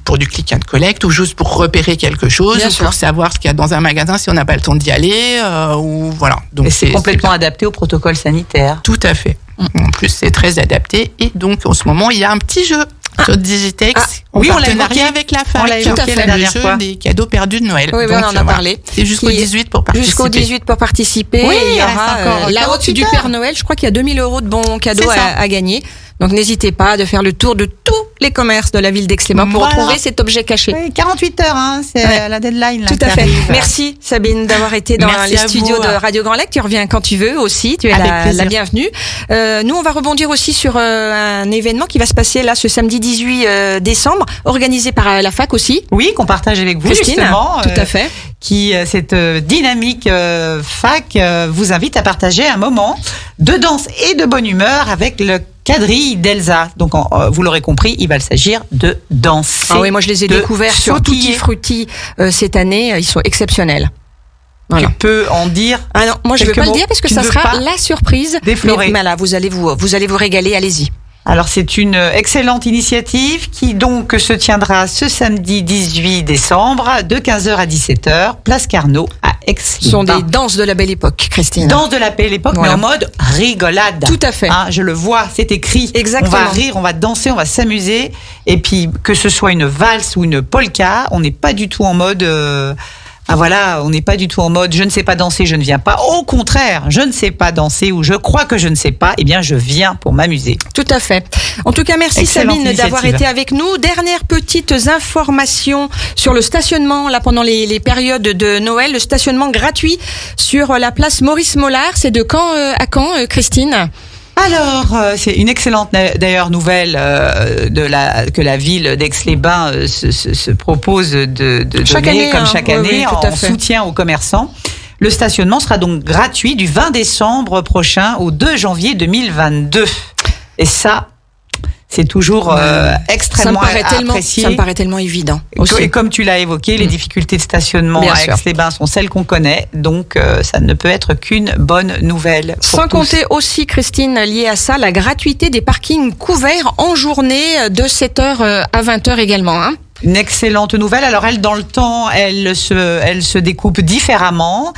S9: pour du click and collect ou juste pour repérer quelque chose, pour savoir ce qu'il y a dans un magasin si on n'a pas le temps d'y aller ou voilà. Donc
S4: et c'est complètement adapté au protocole sanitaire.
S9: Tout à fait. En plus, c'est très adapté et donc en ce moment, il y a un petit jeu sur Digitex.
S4: Oui, on l'a
S9: partenariat avec la fac.
S4: On l'a évoqué la dernière fois.
S9: Des cadeaux perdus de Noël.
S3: Oui,
S9: donc,
S3: on en a parlé.
S9: C'est jusqu'au 18 pour participer.
S3: Jusqu'au 18 pour participer.
S4: Oui,
S3: il y aura la haute du Père Noël. Je crois qu'il y a 2000 € de bons cadeaux à gagner. Donc n'hésitez pas de faire le tour de tous les commerces de la ville d'Aix-les-Bains pour retrouver cet objet caché.
S10: Oui, 48 heures, c'est la deadline. Là,
S3: tout à fait. Merci Sabine d'avoir été dans les studios de Radio Grand Lac. Tu reviens quand tu veux aussi. Tu es la bienvenue. Nous, on va rebondir aussi sur un événement qui va se passer là ce samedi 18 décembre, organisé par la fac aussi.
S4: Oui, qu'on partage avec vous,
S3: Christine,
S4: justement.
S3: Tout à fait.
S4: Cette dynamique fac vous invite à partager un moment de danse et de bonne humeur avec le quadrille d'Elsa. Donc, vous l'aurez compris, il va s'agir de danser.
S3: Ah oui, moi je les ai découverts sur Tutti Frutti cette année. Ils sont exceptionnels. Voilà.
S4: Tu peux en dire.
S3: Ah non, moi je ne veux pas le dire parce que ça sera la surprise. Mais là, vous allez vous régaler. Allez-y.
S4: Alors c'est une excellente initiative qui donc se tiendra ce samedi 18 décembre de 15h à 17h, place Carnot à Aix-les-Bains.
S3: Ce sont des danses de la belle époque, Christine.
S4: Danses de la belle époque, mais en mode rigolade.
S3: Tout à fait.
S4: Je le vois, c'est écrit.
S3: Exactement.
S4: On va rire, on va danser, on va s'amuser. Et puis que ce soit une valse ou une polka, on n'est pas du tout en mode... on n'est pas du tout en mode je ne sais pas danser, je ne viens pas. Au contraire, je ne sais pas danser ou je crois que je ne sais pas, eh bien je viens pour m'amuser.
S3: Tout à fait. En tout cas, merci Sabine d'avoir été avec nous. Dernière petites informations sur le stationnement là pendant les périodes de Noël, le stationnement gratuit sur la place Maurice Mollard. C'est de quand à quand, Christine ?
S4: Alors, c'est une excellente d'ailleurs nouvelle que la ville d'Aix-les-Bains se propose de
S3: chaque
S4: donner
S3: année,
S4: comme chaque année en
S3: fait.
S4: soutien aux commerçants. Le stationnement sera donc gratuit du 20 décembre prochain au 2 janvier 2022. Et ça, c'est toujours extrêmement apprécié.
S3: Ça me paraît tellement évident.
S4: Et comme tu l'as évoqué, les difficultés de stationnement à Aix-les-Bains sont celles qu'on connaît, donc ça ne peut être qu'une bonne nouvelle.
S3: Sans compter aussi, Christine, lié à ça, la gratuité des parkings couverts en journée de 7h à 20h également.
S4: Une excellente nouvelle. Alors elle, dans le temps, elle se découpe différemment.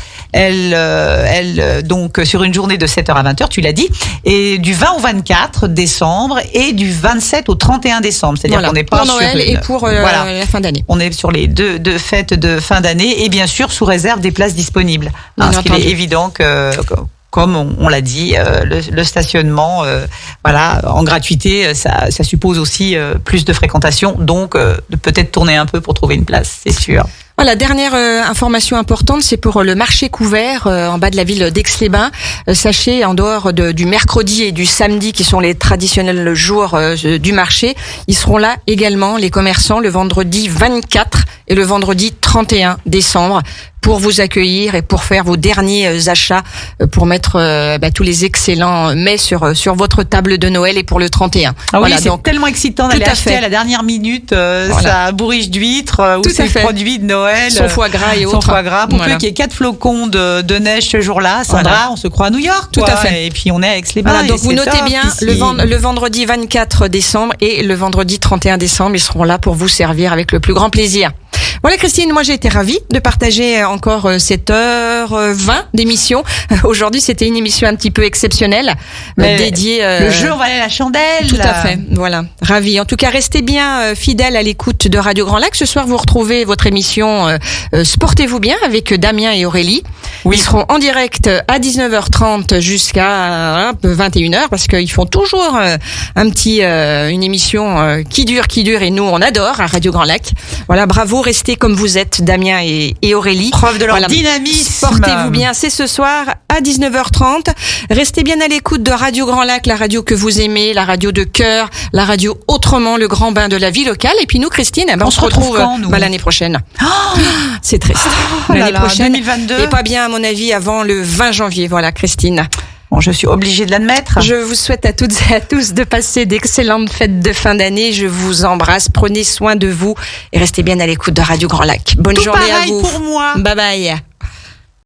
S4: Donc sur une journée de 7h à 20h, tu l'as dit, et du 20 au 24 décembre et du 27 au 31 décembre. C'est-à-dire qu'on n'est pas
S3: pour Noël et pour la fin d'année.
S4: On est sur les deux fêtes de fin d'année et bien sûr sous réserve des places disponibles. Parce qu'il est évident que comme on l'a dit, le stationnement, en gratuité, ça suppose aussi plus de fréquentation, donc de peut-être tourner un peu pour trouver une place, c'est sûr.
S3: Voilà, dernière information importante, c'est pour le marché couvert en bas de la ville d'Aix-les-Bains. Sachez, en dehors du mercredi et du samedi, qui sont les traditionnels jours du marché, ils seront là également, les commerçants, le vendredi 24 et le vendredi 31 décembre, pour vous accueillir et pour faire vos derniers achats, pour mettre tous les excellents mets sur votre table de Noël et pour le 31.
S4: Ah oui, c'est tellement excitant d'aller acheter à la dernière minute sa bourriche d'huîtres ou ses produits de Noël.
S3: Son foie gras et autres.
S4: Son foie gras, pour peu qu'il y ait 4 flocons de neige ce jour-là. Sandra, on se croit à New York.
S3: Tout à fait.
S4: Et puis on est à Aix-les-Bains.
S3: Voilà, donc vous notez bien, le vendredi 24 décembre et le vendredi 31 décembre, ils seront là pour vous servir avec le plus grand plaisir. Voilà Christine, moi j'ai été ravie de partager encore cette heure 20 d'émission. Aujourd'hui c'était une émission un petit peu exceptionnelle, dédiée...
S4: le jeu, on va aller à la chandelle.
S3: Tout à fait, voilà, ravie. En tout cas, restez bien fidèles à l'écoute de Radio Grand Lac. Ce soir, vous retrouvez votre émission Sportez-vous bien avec Damien et Aurélie. Oui. Ils seront en direct à 19h30 jusqu'à 21h parce qu'ils font toujours une émission qui dure et nous on adore à Radio Grand Lac. Voilà, bravo, restez comme vous êtes, Damien et Aurélie.
S4: Preuve de leur dynamisme.
S3: Portez-vous bien, c'est ce soir à 19h30. Restez bien à l'écoute de Radio Grand Lac, la radio que vous aimez, la radio de cœur, la radio autrement, le grand bain de la vie locale. Et puis nous, Christine, on se retrouve l'année prochaine. C'est triste. L'année prochaine.
S4: 2022.
S3: Et pas bien, à mon avis, avant le 20 janvier. Voilà, Christine.
S4: Bon, je suis obligée de l'admettre.
S3: Je vous souhaite à toutes et à tous de passer d'excellentes fêtes de fin d'année. Je vous embrasse, prenez soin de vous et restez bien à l'écoute de Radio Grand Lac. Bonne
S9: Tout
S3: journée à
S9: pareil
S3: vous.
S9: pour moi.
S3: Bye bye.